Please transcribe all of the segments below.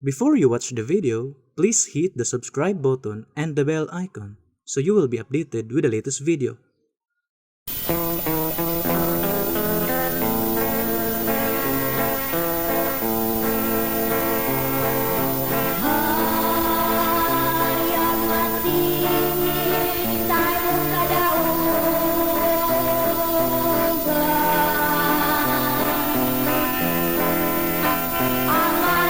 Before you watch the video, please hit the subscribe button and the bell icon so you will be updated with the latest video. Yang mati tayo kada aman ulong dari anta nakita maulay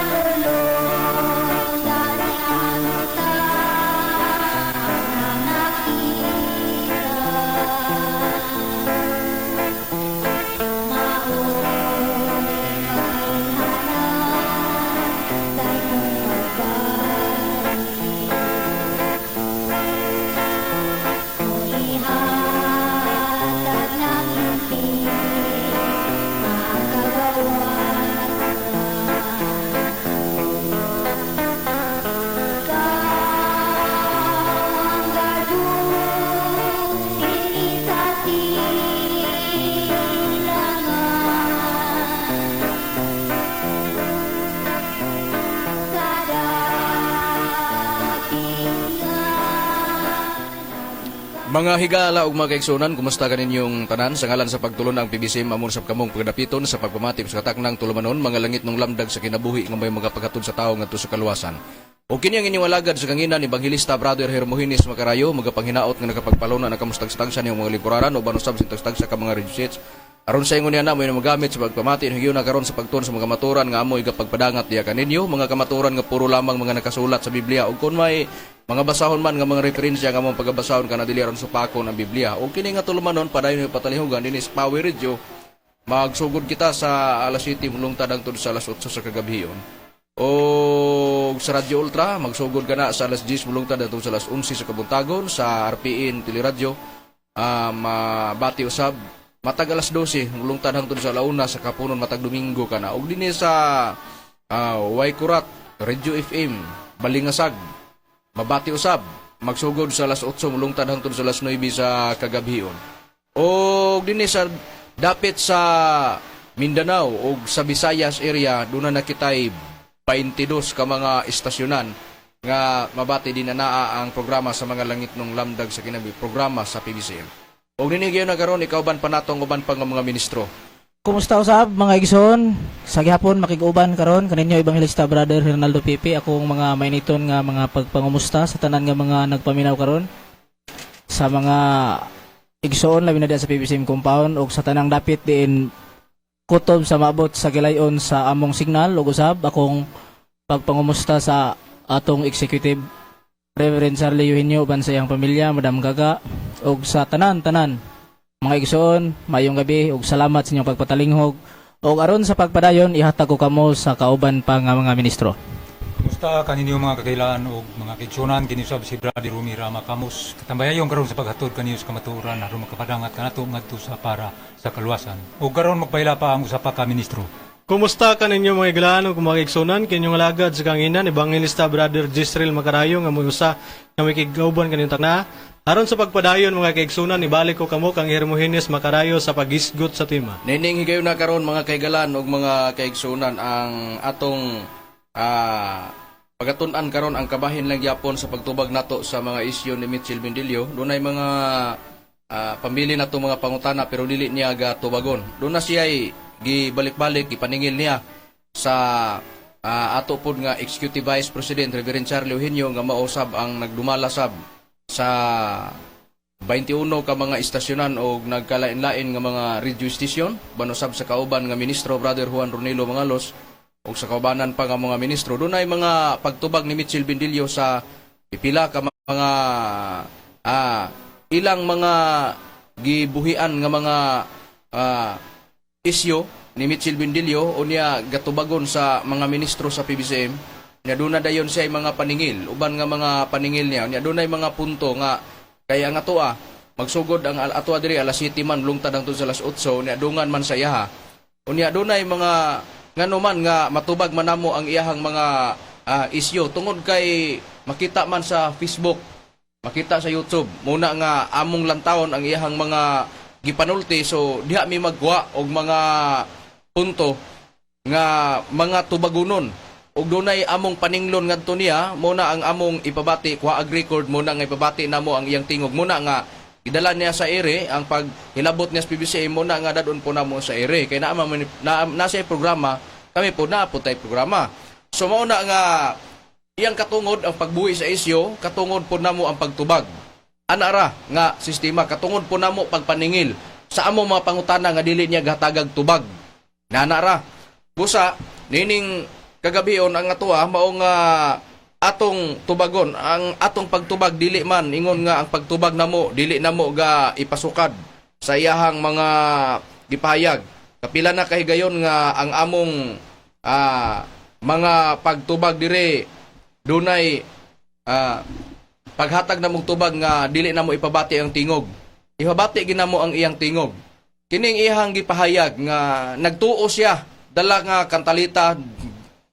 harap tayo Mga higala ug mga kaigsunan, kumusta kaninyong tanan? Sa ngalan sa pagtulon ang PBC mamon sa kamong pagdapiton sa pagpamatip sa kataknang tulumanon, mga langit ng lamdag sa kinabuhi nga may mga paghatod sa tawo ngadto sa kaluwasan. O kini ang inyong alagad sa kanginan ni Evangelista Brother Hermogenes Macarayo, magapanghinaot nga nakapagpalona na kamustag-stagsa niyong mga liburaran o banusab sintag-stagsa ka mga reducits. Aron sa ingon niya na mo magamit sa pagpamati higyo na karon sa pagtuon sa mga kamaturan nga amoy pagpadangat diya kaninyo, mga kamaturan nga puro lamang mga nakasulat sa Biblia ug kun may mga basahon man nga mga referensya nga mong pagabasahon kana dili aron supakon ang Biblia. O kini nga tulumanon padayon yung patalihugan dinis Power Radio. Magsugod kita sa alas 7 mulungtad hangtod sa alas 8 sa kagabion. O sa Radio Ultra magsugod kana sa alas 10 mulungtad hangtod sa alas 11 sa kabuntagon sa RPN Teleradio. Bati usab matag alas 12 mulungtad hangtod sa alauna sa kapunon matag Domingo kana. Og dinhi sa Waikurat Radio FM Balingasag mabati usab magsugod sa alas 8 mulungtad hangtod sa alas 9 sa kagabion. O dinhi sa dapit sa Mindanao o sa Visayas area doon na nakitay 22 ka mga istasyonan nga mabati din na naa ang programa sa mga langit ng lamdag sa kinabi programa sa PBCM. O dinhi gyud na karon ikaw ban pa natong uban pa nga mga ministro. Kumusta usab mga igsoon? Sa gihapon makig-uban karon kaninyo Evangelista Brother Hernaldo Pipi, akong mga mainiton nga mga pagpangumusta sa tanan nga mga nagpaminaw karon sa mga igsoon labi na diha sa PBCM compound ug sa tanang dapit diin kutob sa maabot sa gilayon sa among signal ug usab akong pagpangumusta sa atong executive Reverend Charlie Eugenio uban sa iyang pamilya, Madam Gaga ug sa tanan-tanan mga igsoon, mayong gabi ug salamat sa inyong pagpatalinghog. Ug aron sa pagpadayon ihatag ko kamo sa kauban pa nga mga ministro. Kumusta kaninyo mga kakailan o mga kaigsunan kini sab si Brother Rumi Rama Kamus. Katambayayon karon sa paghatod kaniyo sa kamaturan aron makapadangat kanato ngadto sa para sa kaluwasan. Ug karon magpahila pa ang usa pa ka ministro. Kumusta ka ninyo mga iglaan o mga igsunan kinyong alagad sa kanginan Evangelista Brother Jezreel Macarayo nga musa nga may kigauban kaninyong takna. Aron sa pagpadayon mga kaigsunan ibalik ko kamo kang Hermogenes Macarayo sa pagisgot sa tema. Nining higayon na karon mga kaigalan ug mga kaigsunan ang atong pagatun-an karon ang kabahin lang gyapon sa pagtubag nato sa mga isyu ni Mitchell Bendilio. Dunay mga pambili nato mga pangutana pero dili niya gatubagon. Doon na siya gibalik-balik gipaningil niya sa ato pod nga Executive Vice President Reverend Charlie Eugenio nga mausab ang nagdumalasab sa 21 ka mga istasyonan o nagkalain-lain nga mga radio station banusab sa kauban nga ministro Brother Juan Ronilo Mangalos o sa kaubanan pa nga mga ministro. Dunay mga pagtubag ni Mitchell Bendilio sa pipila ka mga ilang mga gibuhian nga mga isyo ni Mitchell Bendilio o niya gatubagon sa mga ministro sa PBCM. Nya doon na dayon siya mga paningil, uban nga mga paningil niya. Nya doon mga punto nga kaya nga toa magsugod ang ato diri alas 7 man lungtad hangtod sa alas 8 nya dungan man sa iyaha. Unya doon mga nganuman nga matubag manamo ang iyahang mga isyu tungod kay makita man sa Facebook, makita sa YouTube. Muna nga among lantawon ang iyahang mga gipanulti so diha mi magwa og mga punto nga mga tubagunon ug dunay among paninglon ngadto niya, muna ang among ipabati kuha ag record, muna nga ipabati namo ang iyang tingog, muna nga idala niya sa ere ang paghilabot niya sa PBC, muna nga dadon po namo sa ere kay nasa programa, kami po na po tay programa. So mauna nga iyang katungod ang pagbuhi sa isyo, katungod po namo ang pagtubag. Anara nga sistema, katungod po namo pagpaningil sa among mga pangutana nga dili niya gatagag tubag. Nanara. Busa nining kagabion ang atuwa mao nga atong tubagon, ang atong pagtubag dili man ingon nga ang pagtubag namo dili namo ga ipasukad sa iyahang mga gipahayag. Kapila na kahigayon nga ang among mga pagtubag dire dunay paghatag namong tubag nga dili namo ipabati ang tingog. Ipabati ginamo ang iyang tingog. Kining iyang gipahayag nga nagtuo siya, dala nga kantalita,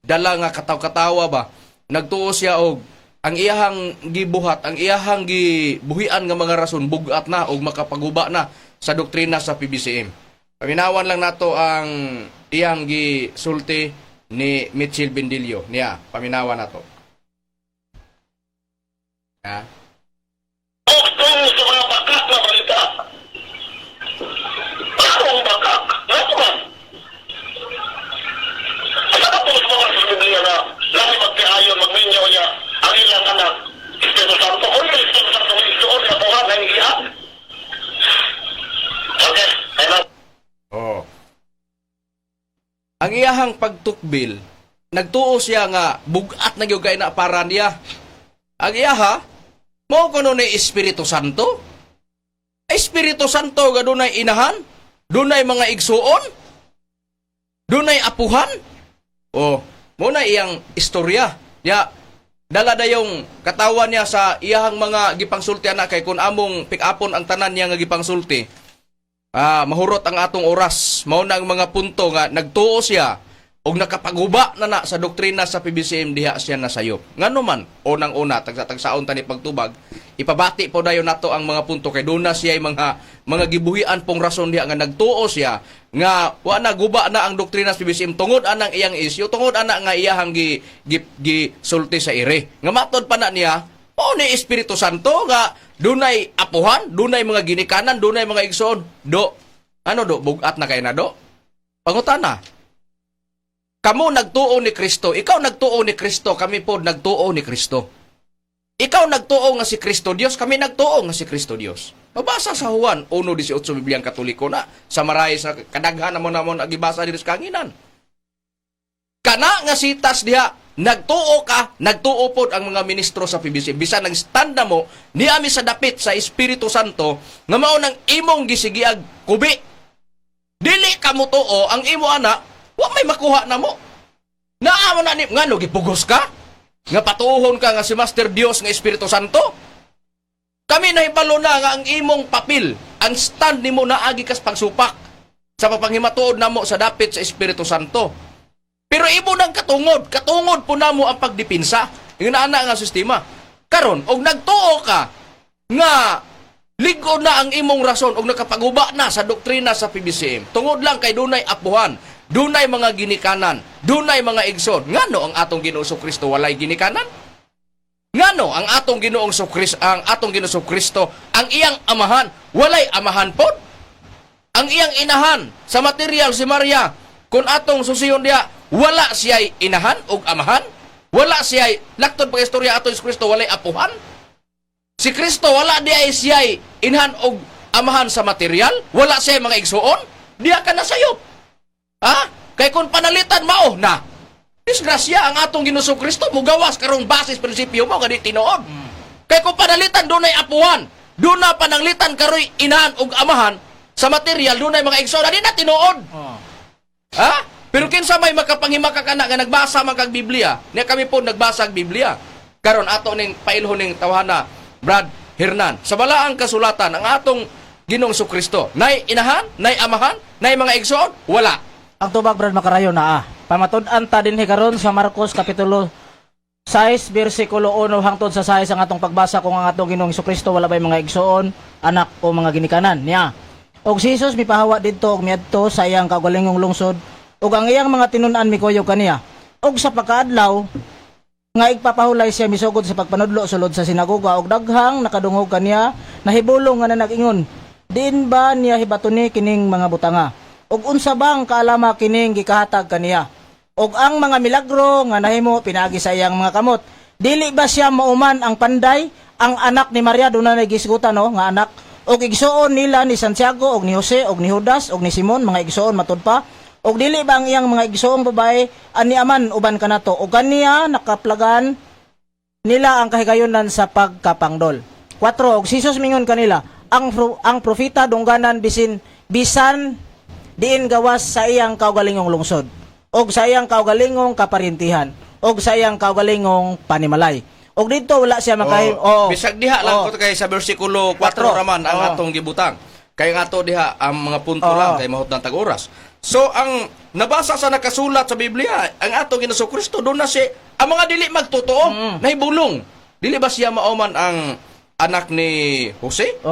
dala nga kataw-katawa ba, nagtuo siya og ang iyahang gibuhat, ang iyahang gibuhian nga mga rason bugat na og makapaguba na sa doktrina sa PBCM. Paminawan lang nato ang iyang gisulti ni Mitchell Bendilio. Niya, paminawan nato. Ha? Tungtong sa mga bakak na balita. Anong bakak? Ano ba? Ano po sa mga sasabihin na lahi magpihayon, magminyo niya ang ilang anak? Espiritu Santo. Kung yung Espiritu Santo may isuon na buhat na iya. Okay, enough. Oh. Ang iyahang pagtukbil, nagtuo siya nga bugat na gyud kay na para niya. Ang iyaha, mo kuno ni Espiritu Santo? Espiritu Santo ga dunay inahan? Dunay mga igsuon? Dunay apuhan? Oh, muna iyang istorya. Ya, dala dayong katawan niya sa iyahang mga gipangsulti na kay kun among pick-upon ang tanan niya nga gipangsulti. Mahurot ang atong oras. Mao na ang mga punto nga nagtuo siya og nakapaguba na sa doktrina sa PBCM diha siya nasayop. Ngano man unang-una tagsa-tagsaon tani pagtubag, ipabati po dayon nato ang mga punto kay duna siya ay mga gibuhian pong rason diha nga nagtuo siya nga wa na guba na ang doktrina sa PBCM tungod anang iyang isyu, tungod ana nga iyahang gisulti sa ire. Nga matod pa na niya, mao ni Espiritu Santo nga dunay apuhan, dunay mga ginikanan, dunay mga igsoon. Do, ano do, bugat na kay na do? Pangutana. Kamo nagtuo ni Kristo, ikaw nagtuo ni Kristo, kami po nagtuo ni Kristo. Ikaw nagtuo nga si Kristo Dios, kami nagtuo nga si Kristo Dios. Mabasa sa Juan 1:18 Bibliang Katoliko na, sa maray sa kadaghan namon agibasa diri sa kanginan. Kana nga sitas diha, nagtuo ka, nagtuo pod ang mga ministro sa PBC. Bisan ang stand mo, niami sa dapit sa Espiritu Santo, nga mao nang imong gisigiag kubi. Dili ka mo tuo, ang imo anak, wa may makuha na mo. Naamo na ni, ngano, gipugos ka? Nga patuhon ka nga si Master Dios nga Espiritu Santo? Kami nahibalo na nga ang imong papel, ang stand nimo na agi kas pagsupak sa papanghimatuod namo sa dapit sa Espiritu Santo. Pero imo nang katungod po namo ang pagdipinsa. Yung naana nga sistema. Karon, og nagtuo ka nga ligo na ang imong rason og nakapaguba na sa doktrina sa PBCM. Tungod lang kay dunay apuhan, dunay mga ginikanan, dunay mga igsoon. Ngano ang atong Ginoo Kristo walay ginikanan? Ngano ang atong Ginoong Kristo ang iyang amahan walay amahan pod? Ang iyang inahan sa material si Maria, kun atong susiyon diha, wala siya'y inahan ug amahan? Wala siya'y laktod pag istorya atong Kristo walay apuhan? Si Kristo wala diay siya'y inahan ug amahan sa material? Wala siya'y mga igsuon? Diha ka na sayop. Ha? Kay kung panalitan mao na, disgrasya ang atong Ginoo Kristo mugawas karong basis prinsipyo mo gani tinuod. Kay kung panalitan dunay apuhan, duna pananglitan karoy inahan ug amahan sa material dunay mga igsoon ani na tinuod. Ha? Pero kinsa may makapanghimaka kana nga nagbasa man kag Biblia, niya kami po nagbasa og Biblia. Karon ato ning pailhon ning tawhana Brad Hernan. Sa balaang kasulatan ang atong Ginoong Kristo, nay inahan, nay amahan, nay mga igsoon, wala. Ang tubag brad makarayo na Pamatud-an ta dinhi karon sa Marcos kapitulo 6 bersikulo 1 hangtod sa 6 ang atong pagbasa kung ang atong Ginoong Kristo wala bay mga igsoon, anak o mga ginikanan niya. Og si Jesus mipahawa didto og miadto sa iyang kaugalingong lungsod ug ang iyang mga tinun-an mikuyog kaniya. og sa pagkaadlaw nga igpapahulay siya misugod sa pagpanudlo sulod sa sinagoga og daghang nakadungog kaniya nahibulong nga nag-ingon, diin ba niya hibatuni kining mga butanga og unsa bang kaalama kining gikahatag kaniya og ang mga milagro nga nahimo pinaagi sa iyang mga kamot, dili ba siya mauman ang panday, ang anak ni Maria dunay gisgutan no nga anak og igsuon nila ni Santiago og ni Jose og ni Judas og ni Simon mga igsuon matud pa og dili ba ang iyang mga igsuong babae ani aman uban kanato og kaniya nakaplagan nila ang kahigayonan sa pagkapangdol. 4 og si Jesus mingon kanila, ang propeta dungganan bisan diin gawas sa iyang kaugalingong lungsod og sa iyang kaugalingong kaparintihan og sa iyang kaugalingong panimalay. Og dito wala siya makay bisag diha lang ko kay sa bersikulo 4 raman ang atong gibutang. Kay ngato diha ang mga punto lang kay mahot ng tag-oras. So ang nabasa sa nakasulat sa Biblia, ang atong Ginoong Kristo doon na si ang mga dili magtotoo nahibulong. Dili ba siya mauman ang anak ni Jose?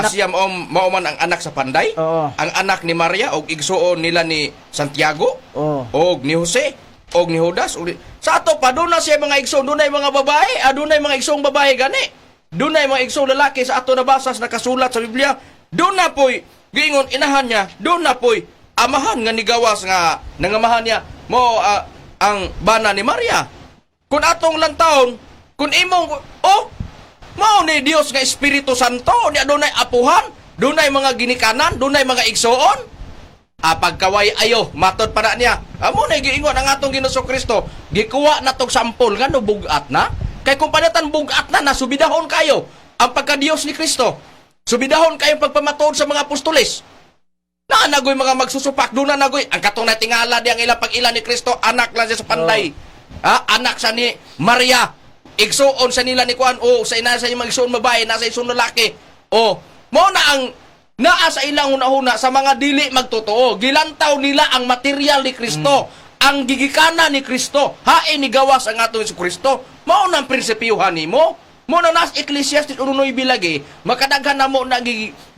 Siya mauman ang anak sa panday? Ang anak ni Maria og igsuon nila ni Santiago? Og ni Jose? Og ni Judas? Sa ato pa doon na siya mga igsuon, doon na mga babae, doon na mga igsuong babae gani. Doon na mga igsuong lalaki sa ato nabasa sa nakasulat sa Biblia. Doon na po'y giingon inahan niya, doon na po'y amahan nga ni gawas nga nangamahan niya mo ang bana ni Maria. Kung atong lang taon, kung imong mao ni Dios nga Espiritu Santo, niya doon ay apuhan, doon ay mga ginikanan, doon ay mga igsoon. Pagkaway ayo, matod pa na niya. Amo na giingon ang atong Ginoong Kristo, gikuha na tong sampol nga no bugat na. Kay kung panatan bugat na, nasubidahon kayo ang pagka-Dios ni Kristo. Subidahon kayong pagpamatuod sa mga apostoles. Na nagoy mga magsusupak, doon na nagoy. Ang katong natingala di ang ilang pag-ila ni Kristo, anak lang siya sa panday. Anak sa ni Maria. Igsuon sa nila ni Juan, sa ina sa yung magsuon babae, nasa isuon lalaki. Mo na ang naa sa ilang una-una sa mga dili magtotoo. Gilantaw nila ang material ni Kristo. Ang gigikana ni Kristo. Hain ni gawas ang atong Kristo. Mao nang prinsipyuhan nimo. Muna nas Ecclesiastes 1:9 bilagi, makadaghan na mo na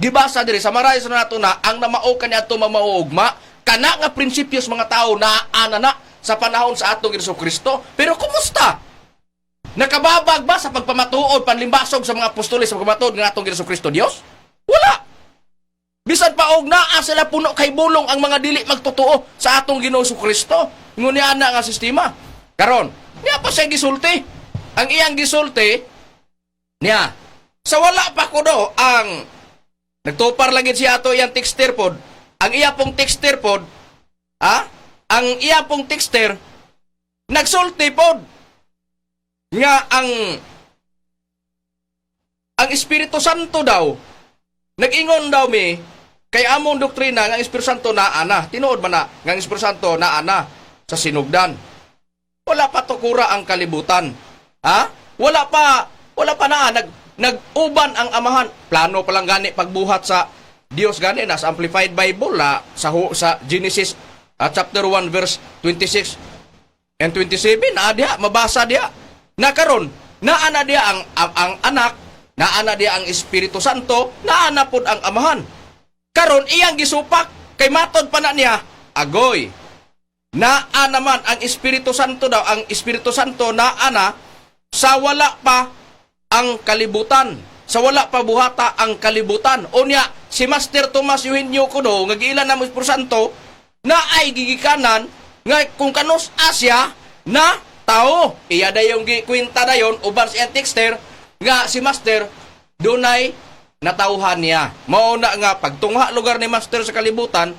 gibasa diri sa maray sa nato na ang namao kani ato mamauugma kana nga prinsipyos mga tao na ana sa panahon sa atong Ginoong Kristo. Pero kumusta? Nakababag ba sa pagpamatuod panlimbasog sa mga apostoles sa pagpamatuod ng atong Ginoong Kristo Dios? Wala. Bisan pa og naa sila puno kay bulong ang mga dili magtotoo sa atong Ginoong Kristo. Ngunit ana nga sistema. Karon, niya pa siya gisulti. Ang iyang gisulti niya, sa wala pa ko do, ang nagtupar lagi siya ato iyang texter pod, ang iya pong texter pod, ang iya pong texter, nagsulti pod, nga ang Espiritu Santo daw, nag-ingon daw kay among doktrina, nga ang Espiritu Santo na ana, tinuod man na, nga ang Espiritu Santo na ana, sa sinugdan. Wala pa to kura ang kalibutan. Wala pa na, nag-uban ang amahan. Plano pa lang gani pagbuhat sa Dios gani, nasa Amplified Bible, sa Genesis chapter 1 verse 26 and 27, diha, mabasa diha. Nakaron, naana diha ang anak, naana diha ang Espiritu Santo, naana pod ang amahan. Karon, iyang gisupak, kay matod pa na niya, agoy. Naana man ang Espiritu Santo daw, ang Espiritu Santo naana sa wala pa ang kalibutan. Sa wala pa buhata ang kalibutan. O niya, si Master Tomas Eugenio Kudo, nga giilan na mo Espiritu Santo, na ay gigikanan, nga kung kanos asya, na tao. Iya da yung gikwinta na yun, uban si Antixter, nga si Master, dunay natauhan niya. Mauna nga, pagtungha lugar ni Master sa kalibutan,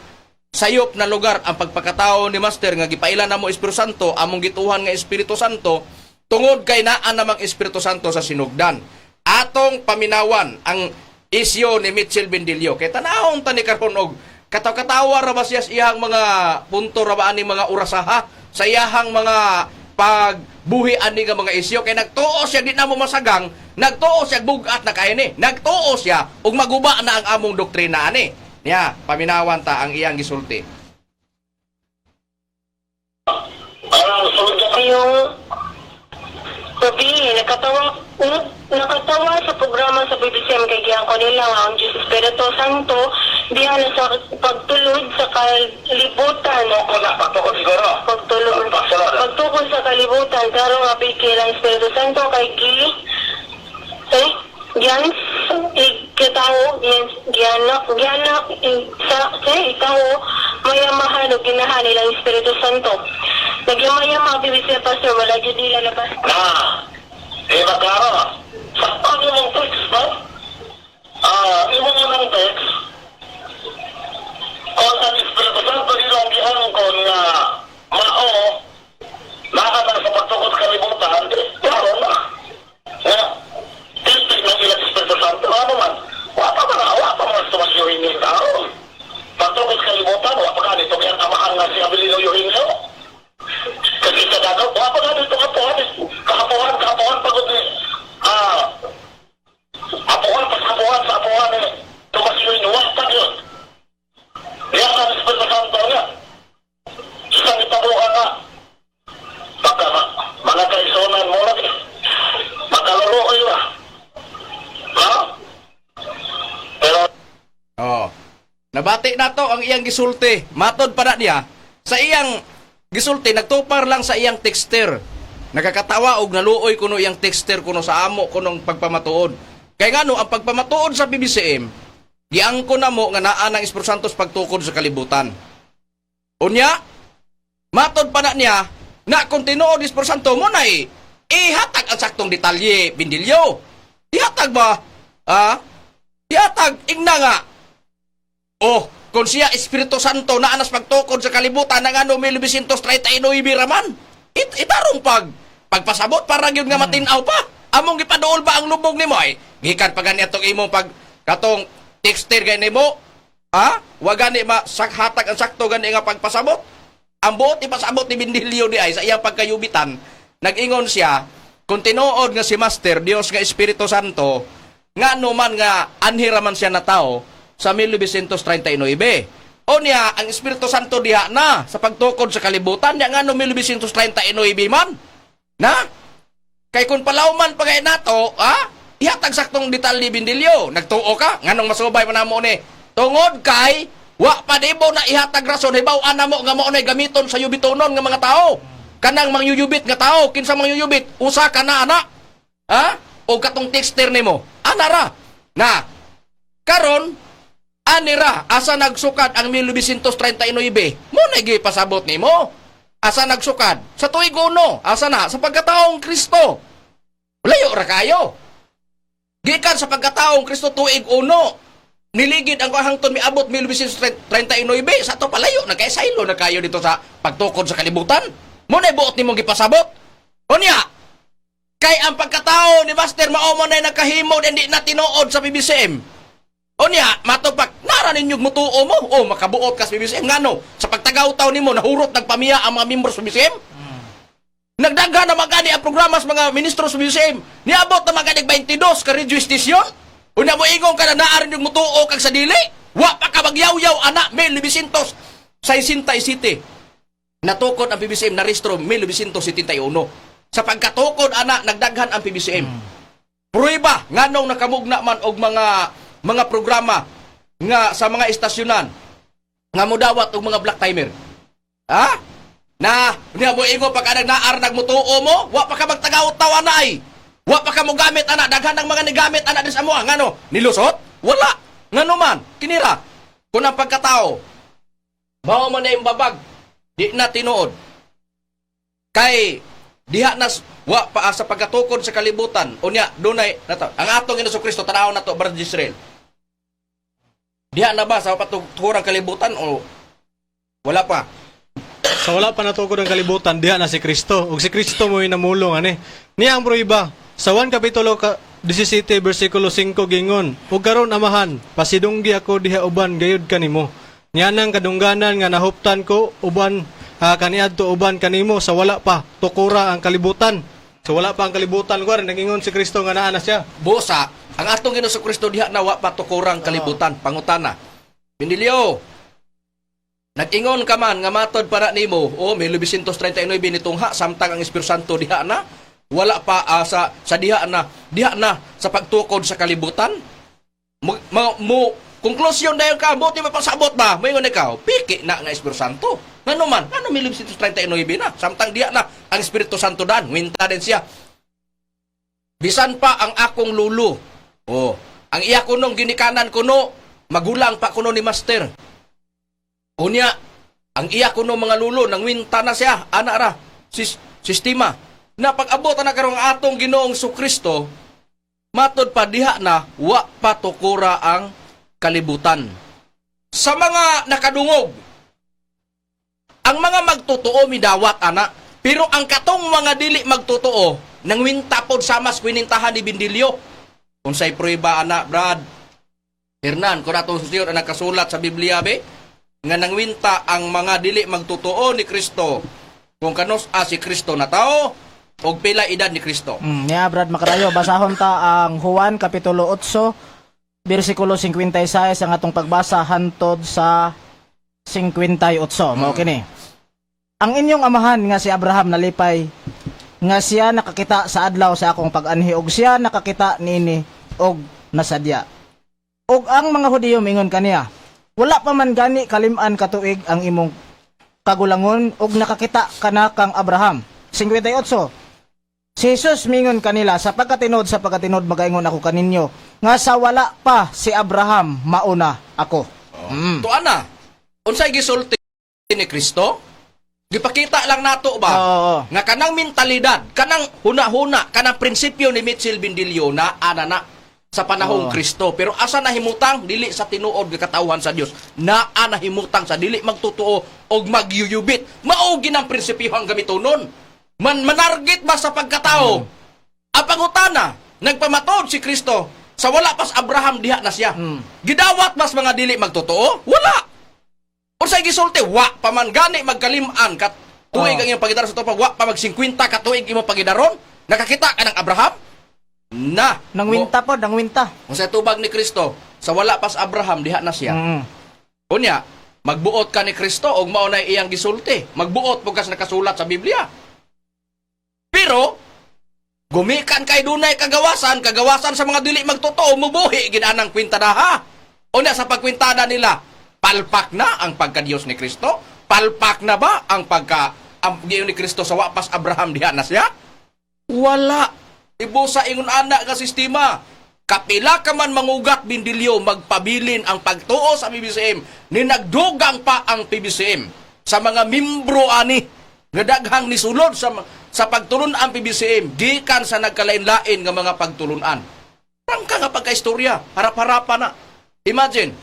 sayop na lugar ang pagpakatao ni Master, nga gipailan na mo Espiritu Santo, among gituhan nga Espiritu Santo, tungod kay naa namang Espiritu Santo sa sinugdan. Atong paminawan ang isyo ni Mitchell Bendilio. Kay tanahon ta ni karon og kataw-katawa ra ba siya sa iyang mga punto ra ba ani mga orasaha sa iyang mga pagbuhi ani nga mga isyo. Kay nagtuo siya di na mo masagang, nagtuo siya bugat na kay ni. Nagtuo siya og maguba na ang among doktrina ani. Niya, paminawan ta ang iyang gisulti. Sunod na kayong sabi, nakatawa sa programa sa BBCM kay Giang ko nila ang Diyos Espiritu Santo diha na sa pagtulod sa kalibutan. Ako na, pagtukod siguro. Pagtukod sa kalibutan, karon nga pikilang Espiritu Santo kay Yan, ikitaw, gianak, sa ikaw, mayamahan o ginahan nilang Espiritu Santo. Nagyamayama, bibisya pastor, wala dyan nila labas. Magkara, saktan yung mga text ba? Yung mga text, kung ang Espiritu Santo nila ang giangkon nga mao, nakatang sa pagtukod sa kalibutan, klaro na. Nga, tistig ng ilang Espiritu Santo, ano man, wapa man sumasyuhin yung tao. Pagtukod sa kalibutan, wapa ka nito kaya amahan nga si Abilino Eugenio. Kasi sa dagaw, wapa ka nito kahapuhan, pagod ni, apuhan sa apuhan eh, sumasyuhin, wapa yun. Yan ang Espiritu Santo nga. Isang itabuhan na. Baka mga kaisunan mo lang eh. Magkaluluoy ba? Ha? Pero, Nabati na to ang iyang gisulti. Matod pa na niya, sa iyang gisulti, nagtupar lang sa iyang texter. Nakakatawa og naluoy kuno iyang texter kuno sa amo kunong pagpamatuod. Kaya nga no, ang pagpamatuod sa BBCM, giangko na mo nga naa ng Espiritu Santo sa pagtukod sa kalibutan. Unya, matod pa na niya, na kung tinuod ng Espiritu Santo mo na ihatag ang saktong detalye, Bindilyo. Ihatag ba? Ihatag, igna nga. Kung siya Espiritu Santo na anas pagtukod sa kalibutan ng ano 1939 raman, itarong pagpasabot para yun nga matinaw pa. Among gipaduol ba ang lubog nimo ay? Gikan pa gani atong imong katong texter gani mo. Wa gani hatag ang sakto gani nga pagpasabot. Ang buot ipasabot ni Bindilyo di ay sa iyang pagkayubitan. Nag-ingon siya, kung tinuod nga si Master Dios nga Espiritu Santo, nga numan nga anhiraman siya na tao sa 1939. O niya, ang Espiritu Santo diha na sa pagtukod sa kalibutan, niya nga no 1939 man. Na? Kay kung palawman pa kayo nato, ihatag saktong detalye Bindilyo. Nagtuo ka, nga nung masubay pa na mo ni. Tungod kay, wa pa di mo na ihatag rason, hibaw ana mo nga mo na gamiton sa yubitonon nga mga tao. Kanang mangyuyubit nga tao, kinsa mangyuyubit, usa ka na anak. O katong texter nimo, anara. Na, karon, anira, asa nagsukad ang 1939, mo nagipasabot nimo. Asa nagsukad? Sa tuig uno. Asa na? Sa pagkataong Kristo. Layo ra kayo. Gikan sa pagkataong Kristo tuig uno. Niligid ang hangtod miabot 1939. Sa to palayo na kay saylo na kayo dito sa pagtukod sa kalibutan. Mo na buot nimong gipasabot. Unya, kay ang pagkatao ni Master mao mo na nakahimo hindi na tinuod sa BBCM. Unya, matupak, nara ninyong mutuo mo. Makabuot ka sa BBCM. Ngano, sa pagtagaw-taw nimo, nahurot nagpamiya ang mga membro sa BBCM. Nagdaghan na magani ang programa sa mga ministro sa BBCM. Niabot na magani 22 ka radio station. Unya mo ingong ka na naarin yung mutuo kag sa dili. Wa pa ka magyaw-yaw, anak, 1961. Natukod ang PBCM na restro 1971. Sa pagkatukod, anak, nagdaghan ang PBCM. Pruiba, nganong nakamugna man og mga programa nga sa mga istasyonan nga mudawat og mga black timer. Na niya mo ingo pagka nagnaar nagmutuo mo, wa pa ka magtagaw-tawa na ay. Wa pa ka mo gamit ana, daghan ng mga nigamit ana dis amo, ngano? Nilusot? Wala. Ngano man? Kinira. Kun ang pagkatao mao man na imbabag, di na tinuod. Kay diha na wa pa sa pagkatukod sa kalibutan. Unya dunay nato. Ang atong Hesus Kristo tanaw nato Brother Israel. Diha na ba sa patuturang kalibutan o wala pa? Sa wala pa natukod ang kalibutan, diha na si Kristo. Ug si Kristo mo namulong ani. Niya ang pruiba. Sa 1 Kapitulo 17 versikulo 5 gingon, ug karon amahan, pasidunggi ako diha uban gayud kanimo. Niya nang kadungganan nga nahuptan ko uban kaniadto uban kanimo sa wala pa tukura ang kalibutan. Sa wala pa ang kalibutan ko rin nagingon si Kristo nga naa na siya. Busa, ang atong Hesus Kristo diha na wa pa tukurang kalibutan, pangutana. Bindilyo, nag-ingon ka man nga matod para nimo, 1939 nitungha samtang ang Espiritu Santo diha na, wala pa diha na sa pagtukod sa kalibutan. Konklusyon dayon ka, buti pa pasabot ba? Mayon ikaw, piki na nga Espiritu Santo. Ngano man, ano 1939 na, samtang diya na ang Espiritu Santo dan, winta din siya. Bisan pa ang akong lulo. Oh, ang iya kuno ginikanan kuno, magulang pa kuno ni master. Unya, ang iya kuno mga lulo nang winta na siya, ana ra, sistema. Na pag-abot na karong atong Ginoong Kristo, matod pa diha na wa patukura ang kalibutan. Sa mga nakadungog, ang mga magtotoo midawat ana, pero ang katong mga dili magtotoo nang winta pod sa mas kwinintahan ni Bindilyo. Unsay prueba ana, Brad? Hernan, kung atong susiyon ang nakasulat sa Biblia be, nga nang winta ang mga dili magtotoo ni Kristo, kung kanos si Kristo na tao, og pila edad ni Kristo. Yeah, Brad Makarayo, basahon ta ang Juan kapitulo 8, bersikulo 56 ang atong pagbasa hantod sa 58. Mao kini. Ang inyong amahan nga si Abraham nalipay nga siya nakakita sa adlaw sa akong pag-anhi og siya nakakita niini og nasadya. Og ang mga Hudiyo mingon kaniya, wala pa man gani kalim-an katuig ang imong kagulangon og nakakita kana kang Abraham. 58. Si Jesus mingon kanila, sa pagkatinod magaingon ako kaninyo, nga sa wala pa si Abraham, mauna ako. Tuana, unsay gisulti ni Kristo? Gipakita lang nato ba? Oo. Nga kanang mentalidad, kanang huna-huna, kanang prinsipyo ni Mitchell Bindilyo na ana sa panahong Kristo. Pero asa nahimutang? Dili sa tinuod nga katawhan sa Dios. Naa nahimutang sa dili magtutuo og magyuyubit. Mao ginang prinsipyo ang gamitonon. Manargit ba sa pagkatao? Ang pangutana, nagpamatod si Kristo, sa wala pas Abraham diha na siya. Gidawat mas mga dili magtotoo? Wala. Unsay gisulti, wa pa man gani magkalim-an kat tuig ang iyong pagidaron sa tupag, wa pa mag 50 ka tuig imong pagidaron? Nakakita ka ng Abraham? Na. Nang winta po, nang winta. Unsay tubag ni Kristo, sa wala pas Abraham diha na siya. Unya, magbuot ka ni Kristo og mao na iyang gisulti. Magbuot pug kas nakasulat sa Biblia. Pero, gumikan kay dunay kagawasan sa mga dili magtotoo, mubuhi ginanang kwintadaha. O na sa pagkwintada nila, palpak na ang pagka-Diyos ni Kristo? Palpak na ba ang ang Diyo ni Kristo sa wapas Abraham diha na siya? Wala. Ibo sa ingon anak nga sistema. Kapila ka man mangugat Bindilyo, magpabilin ang pagtuo sa PBCM, ni nagdugang pa ang PBCM sa mga membro ani, nga daghang nisulod sa pagtulon ang PBCM, gikan sa nagkalain-lain nga mga pagtulunan. Rangka nga pagka-istorya, harap-harapan na. Imagine,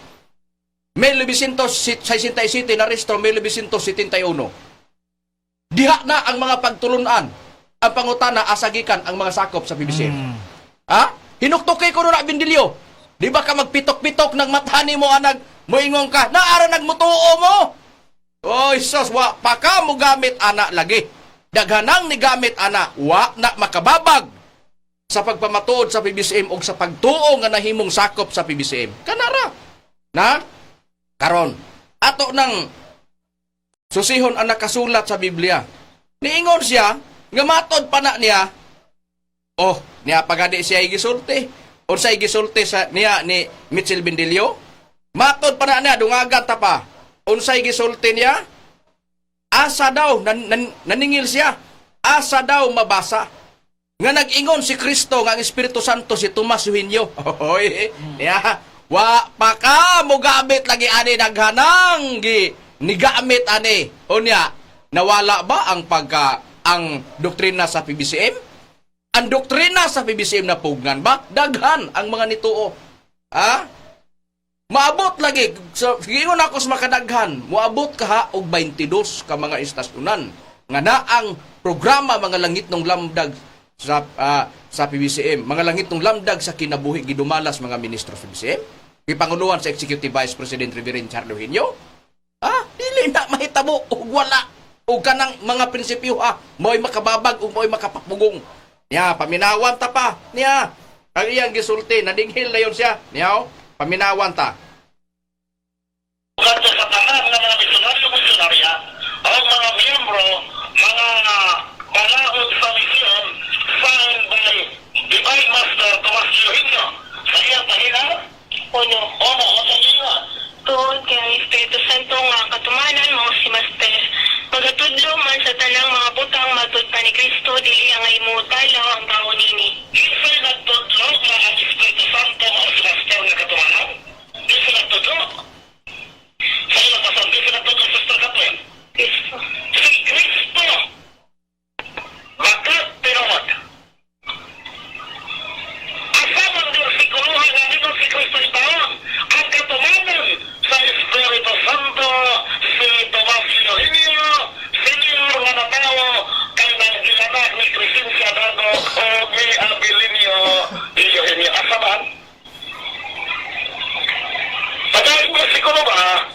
1967 na restro, 1971. Diha na ang mga pagtulunan. Ang pangutana, asagikan ang mga sakop sa PBCM. Ha? Hinuktukay ko na Bindilyo. Di ba ka magpitok-pitok ng matani mo, anag, moingong ka, naara nagmutuo mo? Oy, sos, wa pa ka mo gamit anak lagi. Daghanang ni gamit ana, wa na makababag sa pagpamatuod sa PBCM o sa pagtuo nga nahimong sakop sa PBCM. Kanara. Na? Karon. Ato nang susihon ang nakasulat sa Biblia. Niingon siya, nga matod pa na niya, niya pagadi siya igisulti. O sa igisulti sa niya ni Mitchell Bindilyo. Matod pa na niya, dungagan ta pa. Unsay gisulti niya? Asa daw, naningil siya, asa daw mabasa. Nga nag-ingon si Kristo, nga ang Espiritu Santo, si Tomas Eugenio. Oy, wa pa ka mo gamit lagi ani, naghanang ni gamit ani. O niya, nawala ba ang doktrina sa PBCM? Ang doktrina sa PBCM na pugnan ba? Daghan ang mga nituo. Maabot lagi, so, gingon ako sa makadaghan, muabot ka ha og 22 ka mga istasyonan. Nga na ang programa mga langit ng lamdag sa PBCM, mga langit ng lamdag sa kinabuhi gidumalas mga ministro sa PBCM. Ipanguluhan sa Executive Vice President Reverend Charles Eugenio. Dili na mahitabo og wala. O kanang mga prinsipyo mo'y makababag o mo'y makapapugong. Niya, paminawan ta pa. Niya, ang iyang gisulti, nadinghil na yun siya. Niya, paminawan ta. Kanta sa tanan ng mga misyonaryo, ang mga miyembro, mga balaod sa misyon, signed by Divine Master Tomas Eugenio. Sa iya, tahina, Ono, ni Kristo dili ang immortal law ang tao nini. Isa'y nagtudlo na ang Espiritu Santo o si Master nga katumanan? Isa nagtudlo. Sa ilang pasang, isa nagtudlo sa Sister Catherine. Kristo. Si Kristo. Bakit tinuod? Asa man versikuluhan nga nito si Kristo itaon? Ang katumanan sa Espiritu Santo, si Tomas Eugenio, sining mga natawo kay nanggilanak ni Crescencia Dagok o ni Abilinio Eugenio. Asa man? Pagkain versikulo ba?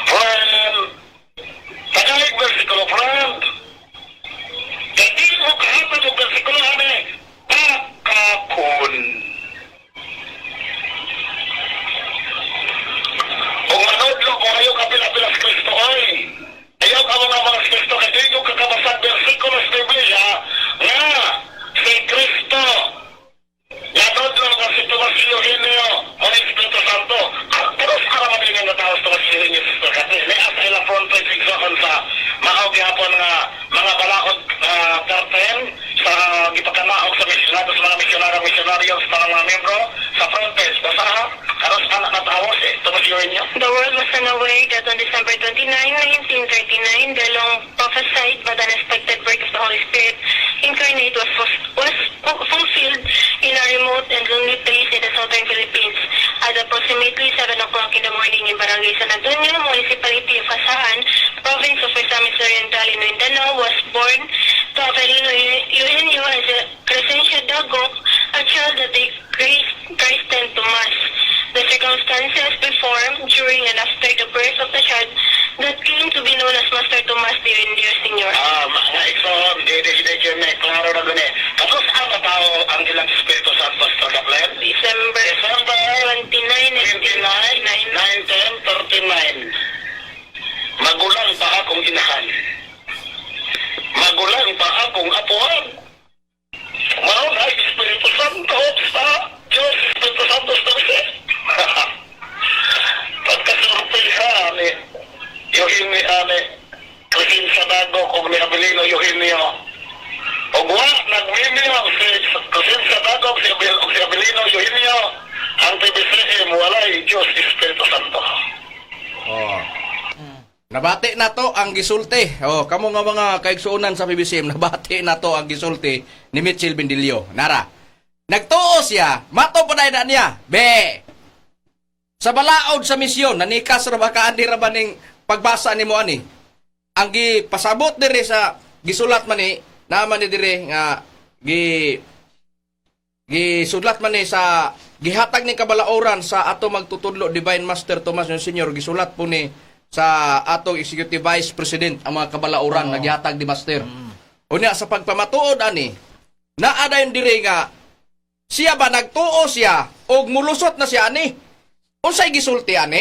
Friend, pagkain versikulo, friend. Hindi mo kahapon yung versikulo kami. Pakakun. Kung manodlo mo ayaw kapila-pilas Kristo ay. Ayaw ka mga Kristo kaya hindi yung kakabasag versikulo sa Biblia nga si Kristo. Nanodlo nga si Tomas Eugenio o ni Espiritu Santo. Pero sa karamating nga tao sa Tomas Eugenio Sister Catherine. May asa ilang front page example sa maog hapon nga mga balaod karten sa gipakanaog sa misyonado sa mga misyonaryo sa mga membro sa front page. Basta ha? Karos anak na tao si Tomas Eugenio. The world was unaware that on December 29, 1939, the long prophesied but unexpected work of the Holy Spirit incarnate was fulfilled in a remote and lonely place in the southern Philippines. At approximately 7 o'clock in the morning in Barangay San Antonio, Municipality of Asahan, Province of Misamis Oriental in Mindanao, was born to Avelino Eugenio as a Crescencia Dagok, a child that they christened Tomas. The circumstances before, during, and after the birth of the child that came to be known as Master Tomas de Rendio Sr. Mga ikson, hindi yun eh, klaro na gani. Tapos ang tao ang ilang Espiritu Santo sa Kaplan? December 29, 1939. Magulang pa akong inahan. Magulang pa akong apuhan. Mao na Espiritu Santo sa Diyos, Espiritu Santo sa Diyos. Pagkasurpisa ni Eugenio ni Crescencia Dagok o ni Abilino Eugenio. O wa nagmimio si Crescencia Dagok si Abilino Eugenio ang PBCM walay Diyos Espiritu Santo. Oh. Nabati na to ang gisulti. Oh, kamo nga mga kaigsuonan sa PBCM, nabati na to ang gisulti ni Mitchell Bendilio. Nara. Nagtuo siya, mato pa na niya. Be. Sa balaod sa misyon, nanikas ra ba kaan di ra ba ning pagbasa nimo ani? Ang gipasabot dire sa gisulat man ni naman ni dire nga gisulat man ni sa gihatag ning kabalaoran sa ato magtutudlo Divine Master Tomas Sr. Gisulat po ni sa atong Executive Vice President ang mga kabalaoran na gihatag ni Master. Unya sa pagpamatuod ani, naa dayon dire nga siya ba nagtuo siya og mulusot na siya ani? Unsay gisulti ani?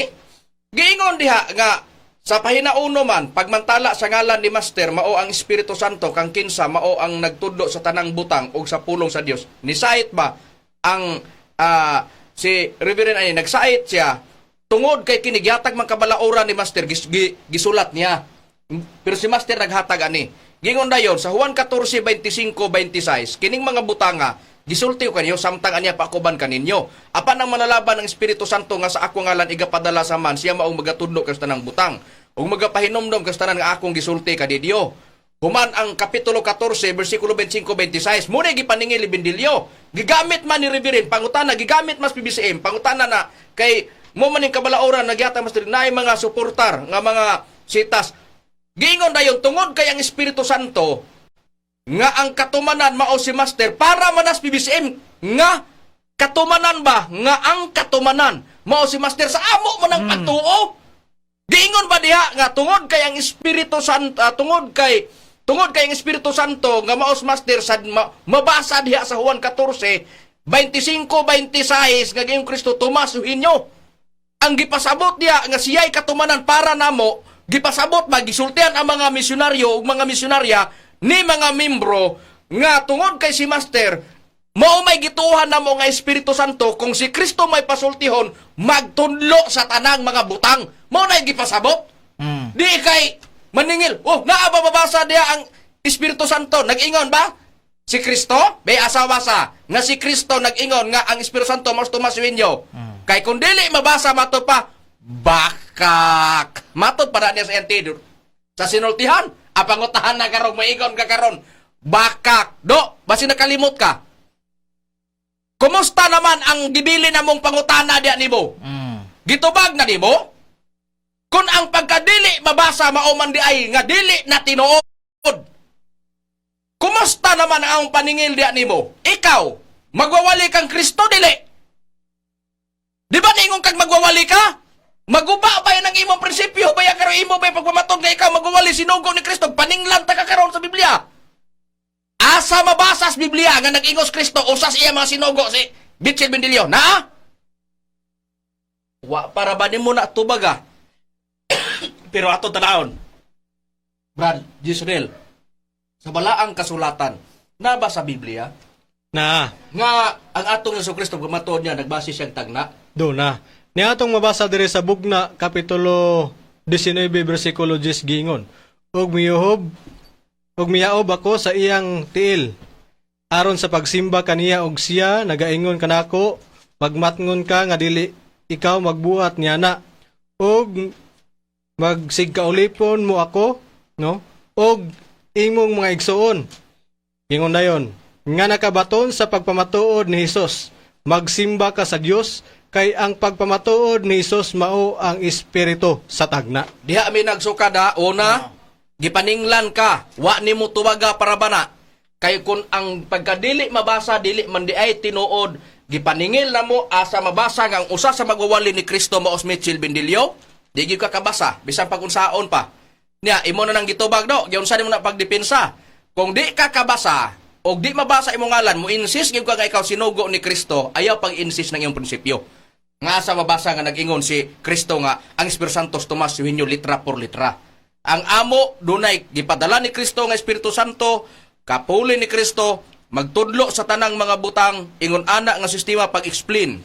Giingon diha nga sa pahinauno man pagmantala sa ngalan ni Master mao ang Espiritu Santo kang kinsa mao ang nagtudlo sa tanang butang ug sa pulong sa Dios. Nisait ba ang si Reverend ani nagsait siya tungod kay kinigyatag man kabalaoran ni Master gisulat niya. Pero si Master naghatag ani. Gingon dayon sa Juan 14:25-26 kining mga butanga gisulti ko kanyo samtang anya pakuban kaninyo. Apan ang manalaban ng Espiritu Santo nga sa ako ngalan igapadala sa man siya maong magatudlo kas tanang butang ug magapahinomdom kas tanan nga akong gisulti kadidyo. Human ang kapitulo 14 bersikulo 25-26 muna gipaningil Bendilio. Gigamit man ni Reverend pangutana gigamit mas PBCM pangutana na kay mo man ning kabalaoran nagyata mas naay mga suportar nga mga sitas. Giingon dayon tungod kay ang Espiritu Santo nga ang katumanan mao si Master para manas PBCM nga katumanan ba nga ang katumanan mao si Master sa amo mo ng pagtuo. Giingon ba diha nga tungod kay ang Espiritu Santo tungod kay ang Espiritu Santo nga mao si Master sad mabasa diha sa Juan 14:25-26 nga gayong Kristo Tomas Eugenio ang gipasabot diha nga siya'y katumanan para namo gipasabot ba gisultihan ang mga misyonaryo ug mga misyonarya ni mga membro nga tungod kay si Master mao may gituhan na mo nga Espiritu Santo kung si Kristo may pasultihon magtudlo sa tanang mga butang mao na gipasabot. Di kay maningil naa babasa diha ang Espiritu Santo nag-ingon ba? Si Kristo, may asawa sa nga si Kristo nag-ingon nga ang Espiritu Santo mas tumasuin nyo. Kay kung dili mabasa mato pa, bakak. Matod para niya sa NT. Sa sinultihan, apangutahan na karong, maigon ka karon. Bakak. Do, basi nakalimot ka. Kumusta naman ang gibili na mong pangutana diya nimo? Gitubag na nimo? Kung ang pagkadili mabasa mauman di ay nga dili na tinuod. Kumusta naman ang paningil diya nimo? Ikaw, magwawali kang Kristo dili? Di ba ningon kag magwawali ka? Maguba ba yan ang imong prinsipyo? Baya karo imo ba pagpamatod nga ikaw magwawali sinugo ni Kristo? Paninglan ta ka karon sa Biblia. Asa mabasa sa Biblia nga nag-ingos Kristo usas iya mga sinugo si Bitchel Bendilio, na? Wa para ba nimo na tubaga? Pero ato tanawon. Brad, Jisrael, sa balaang kasulatan, na ba sa Biblia Na, nga ang atong Yesu Kristo gumatod niya nagbase siyang tagna? do na. Ni atong mabasa diri sa Bugna kapitulo 19 bersikulo 10 gingon. Og miyaob ako sa iyang tiil. Aron sa pagsimba kaniya og siya nagaingon kanako, magmatngon ka nga dili ikaw magbuhat niya na. Og magsigkaulipon mo ako, no? Og imong mga igsoon. Gingon dayon, nga nakabaton sa pagpamatuod ni Hesus, magsimba ka sa Dios kay ang pagpamatuod ni Hesus mao ang espiritu sa tagna. Diha mi nagsukada, una, gipaninglan ka, wa nimo tuwaga para bana. Kay kun ang pagkadili mabasa, dili man di ay tinuod, gipaningil na mo asa mabasa nga ang usa sa magwawali ni Kristo maos Mitchell Bendilio, di gyud ka kabasa, bisan pag unsaon pa. Nya, imo na nang gitubag do, gyud sa nimo na pagdepensa. Kung di ka kabasa, o di mabasa imong ngalan, mo insist gyud ka nga ikaw sinugo ni Kristo, ayaw pag-insist ng iyong prinsipyo. Nga sa mabasa nga nag-ingon si Kristo nga, ang Espiritu Santo tumas yuhinyo litra por litra. Ang amo, dunay gipadala ni Kristo nga Espiritu Santo, kapuli ni Kristo, magtudlo sa tanang mga butang, ingon ana nga sistema pag-explain.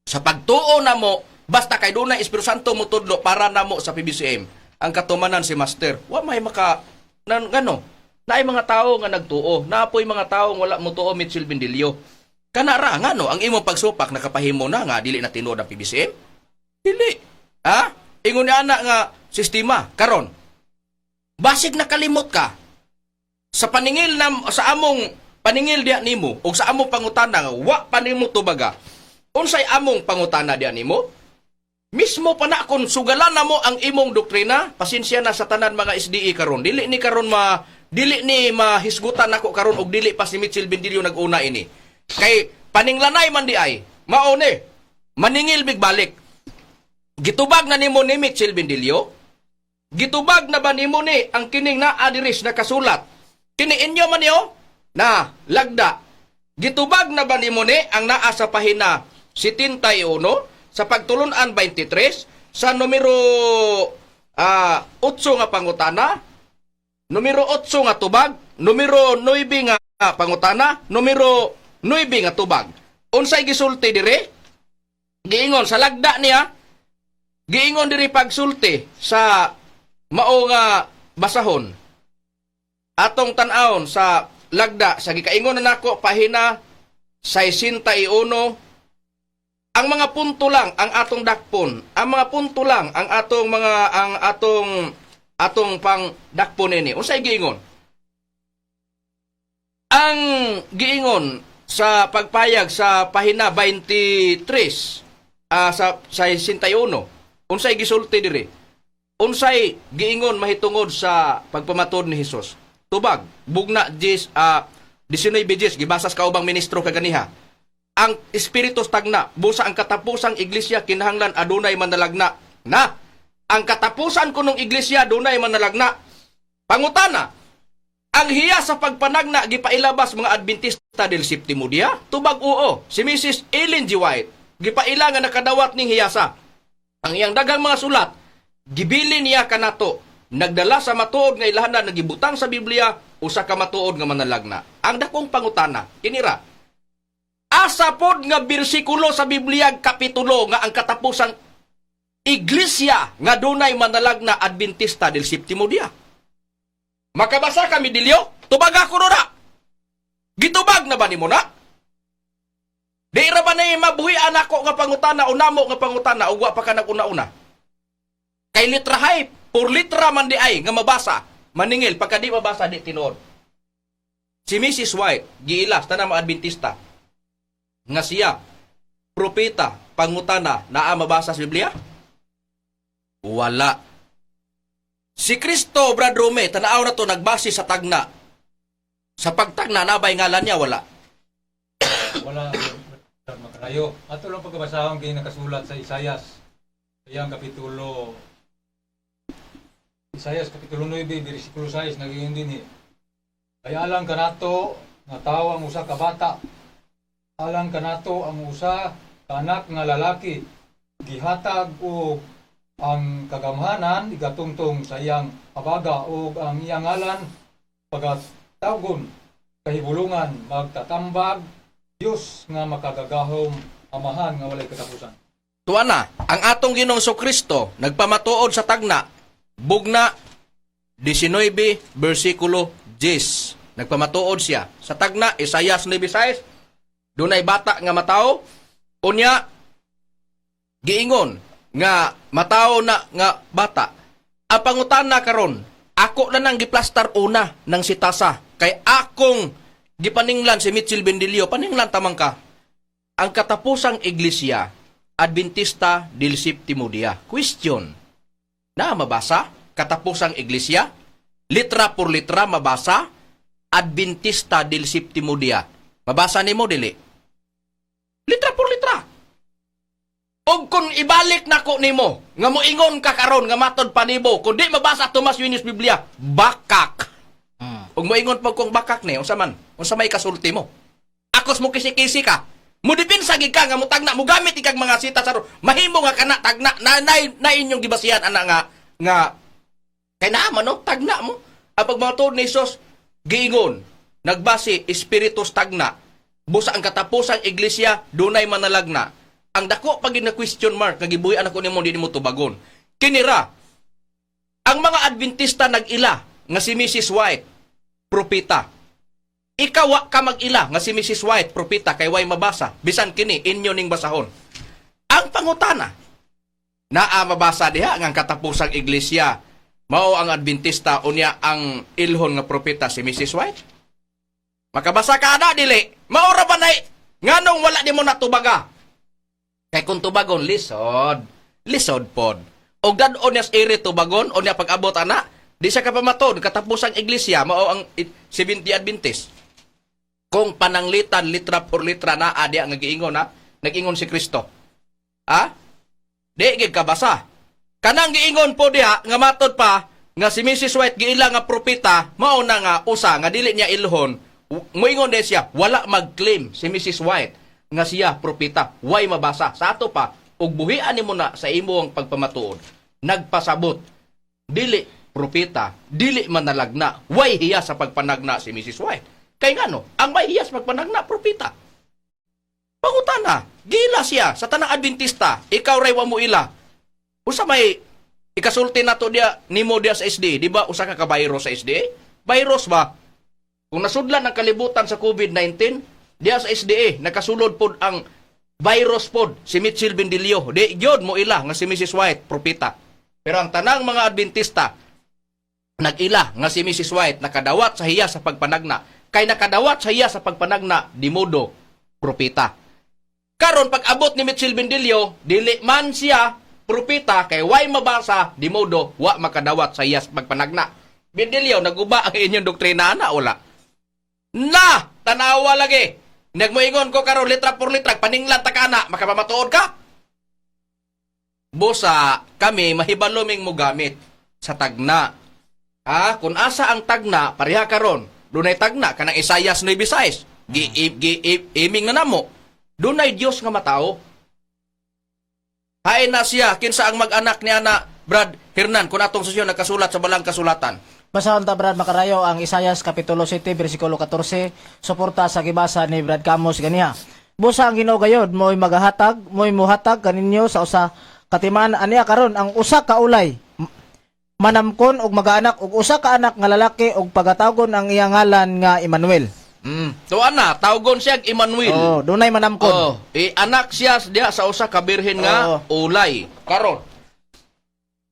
Sa pagtuo na mo, basta kay dunay Espiritu Santo mo tudlo para na mo sa PBCM. Ang katumanan si Master, wa may maka, naay mga tao nga nagtuo, naapoy mga tao nga wala mo tuo Mitchell Bendilio. Kanara, ang imong pagsupak nakapahimo na nga, dili na tinuod ang PBCM? Dili. Ha? Ingon ni ana nga sistema, karon. Basig nakalimot ka. Sa paningil sa among paningil diya nimo, o sa among pangutana nga, wa pa nimo tubaga. Unsay among pangutana diya nimo? Mismo pa na kung sugalan na mo ang imong doktrina, pasensya na sa tanan mga SDE karon. Dili ni mahisgutan nako karon og dili pa si Mitchell Bendilio nag-una ini. Kay paninglanay man di ay, maone, maningil big balik. Gitubag na nimo ni Mitchell Bendilio? Gitubag na ba nimo ni ang kining na adiris na kasulat? Kini inyo man yo na lagda. Gitubag na ba nimo ni ang naa sa pahina 71 sa pagtulunan 23 sa numero 8 nga pangutana, numero 8 nga tubag, numero 9 nga pangutana, numero 9 nga tubag. Unsay gisulti dire? Giingon sa lagda niya, giingon diri pagsulti sa mao nga basahon. Atong tan-awon sa lagda sa gikaingon na nako pahina 61. Ang mga punto lang ang atong dakpon. Ang mga punto lang ang atong pang dakpon ini. Unsay giingon? Ang giingon sa pagpayag sa pahina 23 sa 61. Unsay gisulti diri? Unsay giingon mahitungod sa pagpamatod ni Hesus? Tubag, Bugna 19 gibasas ka ubang ministro kaganiha. Ang espiritu tagna, busa ang katapusang iglesia kinahanglan adunay manalagna. Na, ang katapusan kunong iglesia adunay manalagna. Pangutana, ang hiya sa pagpanagna gipailabas mga Adventista del Séptimo Dia? Tubag oo, si Mrs. Ellen G. White, gipaila nga nakadawat ning hiyasa. Ang iyang dagang mga sulat, gibili niya kanato, nagdala sa matuod nga ilahanan nagibutang sa Biblia, usa ka matuod nga manalagna. Ang dakong pangutana, kinira, asa pod nga bersikulo sa Biblia kapitulo nga ang katapusang iglesia nga dunay manalagna Adventista del Séptimo Dia? Makabasa kami dilyo, tubaga ko na. Gitubag na ba ni mo na? Di ra ba na mabuhi anak ko nga pangutana, unamo nga pangutana, ugwa pa ka nag-una-una. Kay litra hay, por litra man di ay, nga mabasa, maningil, pagka di mabasa, di tinuod. Si Mrs. White, giilas, tanang mga Adventista, nga siya, propeta, pangutana, naa mabasa sa Biblia? Wala. Si Kristo, Brad Rome, tanaw na to, nagbase sa tagna. Sa pagtagna, nabay ngalan niya, wala. Wala makarayo. Ato lang pagkabasahon kay nakasulat sa Isayas. Iyang kapitulo Isayas kapitulo 9 bersikulo 6 naging din ni. Ay alang kanato nga tawo ang usa ka bata. Alang kanato ang usa ka anak nga lalaki. Gihatag og ang kagamhanan igatungtong sa iyang abaga og ang iyang ngalan pagatawgon kahibulungan magtatambag Diyos nga makagagahom amahan nga walay katapusan. Tuana, ang atong Ginoong Kristo nagpamatuod sa tagna, bugna 19 bersikulo 10. Nagpamatuod siya sa tagna Isayas 9:6. Dunay bata nga matao, unya giingon nga matao na nga bata. Ang pangutana karon, ako na nang giplastar una ng sitasa kay akong gipaninglan si Mitchell Bendilio, paninglan tamang ka. Ang katapusang iglesia, Adventista del Séptimo Día. Question. Na mabasa? Katapusang iglesia? Litra por litra mabasa? Adventista del Séptimo Día. Mabasa nimo dili? Litra por litra. Og kung ibalik nako nimo, nga moingon ka karon nga matod panibo, kung di mabasa Tomas Aquinas Biblia, bakak. Ug moingon pag kung bakak ni, unsa man? Unsa may kasulti mo? Akos mo kisi-kisi ka. Mo dipinsa gid ka nga mo tagna, mo gamit ikag mga sita sa mahimo nga kana tagna na inyong gibasihan ana nga kay naman no tagna mo. Ang pagmatuod ni Jesus giingon, nagbase espiritus tagna. Busa ang katapusang iglesia dunay manalagna. Ang dako pag na question mark nga gibuhi ako nimo di mo tubagon. Kinira ang mga Adventista nag-ila nga si Mrs. White propeta. Ikaw wa ka mag-ila nga si Mrs. White propeta kay way mabasa bisan kini inyo ning basahon. Ang pangutana naa mabasa diha nga katapusang iglesia mao ang Adventista unya ang ilhon nga propeta si Mrs. White. Makabasa ka na dili. Mao ra ba nay nganong wala di mo natubaga? Kay kung tubagon lisod pod. Og dadon niya iri tubagon o niya pag-abot ana, di siya kapamatod katapusang iglesia mao ang 70 Adventist. Kung pananglitan litra por litra na adi ang nagiingon ha, nagingon si Kristo. Ha? Di gid kabasa. Kanang giingon po diha nga matod pa nga si Mrs. White giila nga propeta mao na nga usa nga dili niya ilhon. Moingon din siya, wala mag-claim si Mrs. White nga siya propeta, way mabasa. Sa ato pa, ug buhian nimo na sa imong pagpamatuod. Nagpasabot, dili propeta, dili manalagna, way hiya sa pagpanagna si Mrs. White. Kay ngano, ang may hiya sa pagpanagna, propeta. Pangutana, gila siya sa tanang Adventista, ikaw ray wa mo ila. Usa may ikasulti nato dia nimo dia sa SD, di ba usa ka virus sa SD? Virus ba? Kung nasudlan ang kalibutan sa COVID-19, diya sa SDA, nakasulod pod ang virus pod, si Mitchell Bendilio. Di, yun mo ila, nga si Mrs. White, propeta. Pero ang tanang mga Adventista, nag-ila, nga si Mrs. White, nakadawat sa hiya sa pagpanagna. Kay nakadawat sa hiya sa pagpanagna, di modo, propeta. Karon pag abot ni Mitchell Bendilio, dili man siya, propeta, kay way mabasa, di modo, wa makadawat sa hiya sa pagpanagna. Bendilio, naguba ang inyong doktrina na, wala. Na! Tanawa lagi! Nagmoingon ko karon litra por litra, paninglan ta kana, makapamatuod ka? Busa, kami mahibaloming mo gamit sa tagna. Kung asa ang tagna, pareha karon, dunay tagna, kanang Isayas 9:6. Iming na namo. Dunay Dios nga matao. Hain na siya, kinsa ang mag-anak ni ana, Brad Hernan, kung atong sosyo nagkasulat sa balang kasulatan. Basahon ta Brad Makarayo ang Isayas kapitulo 7 bersikulo 14 suporta sa gibasa ni Brad Camus ganiha. Busa ang Ginoo gayod mo'y magahatag, mo'y muhatag kaninyo sa usa katiman aniya karon ang usa ka ulay. manamkon og mag-anak og usa ka anak nga lalaki og pagatawgon ang iyang ngalan nga Emmanuel. Tuan na, tawgon siya Emmanuel. Oh, dunay manamkon. Oh, anak siya diya sa usa ka birhen nga ulay. Karon.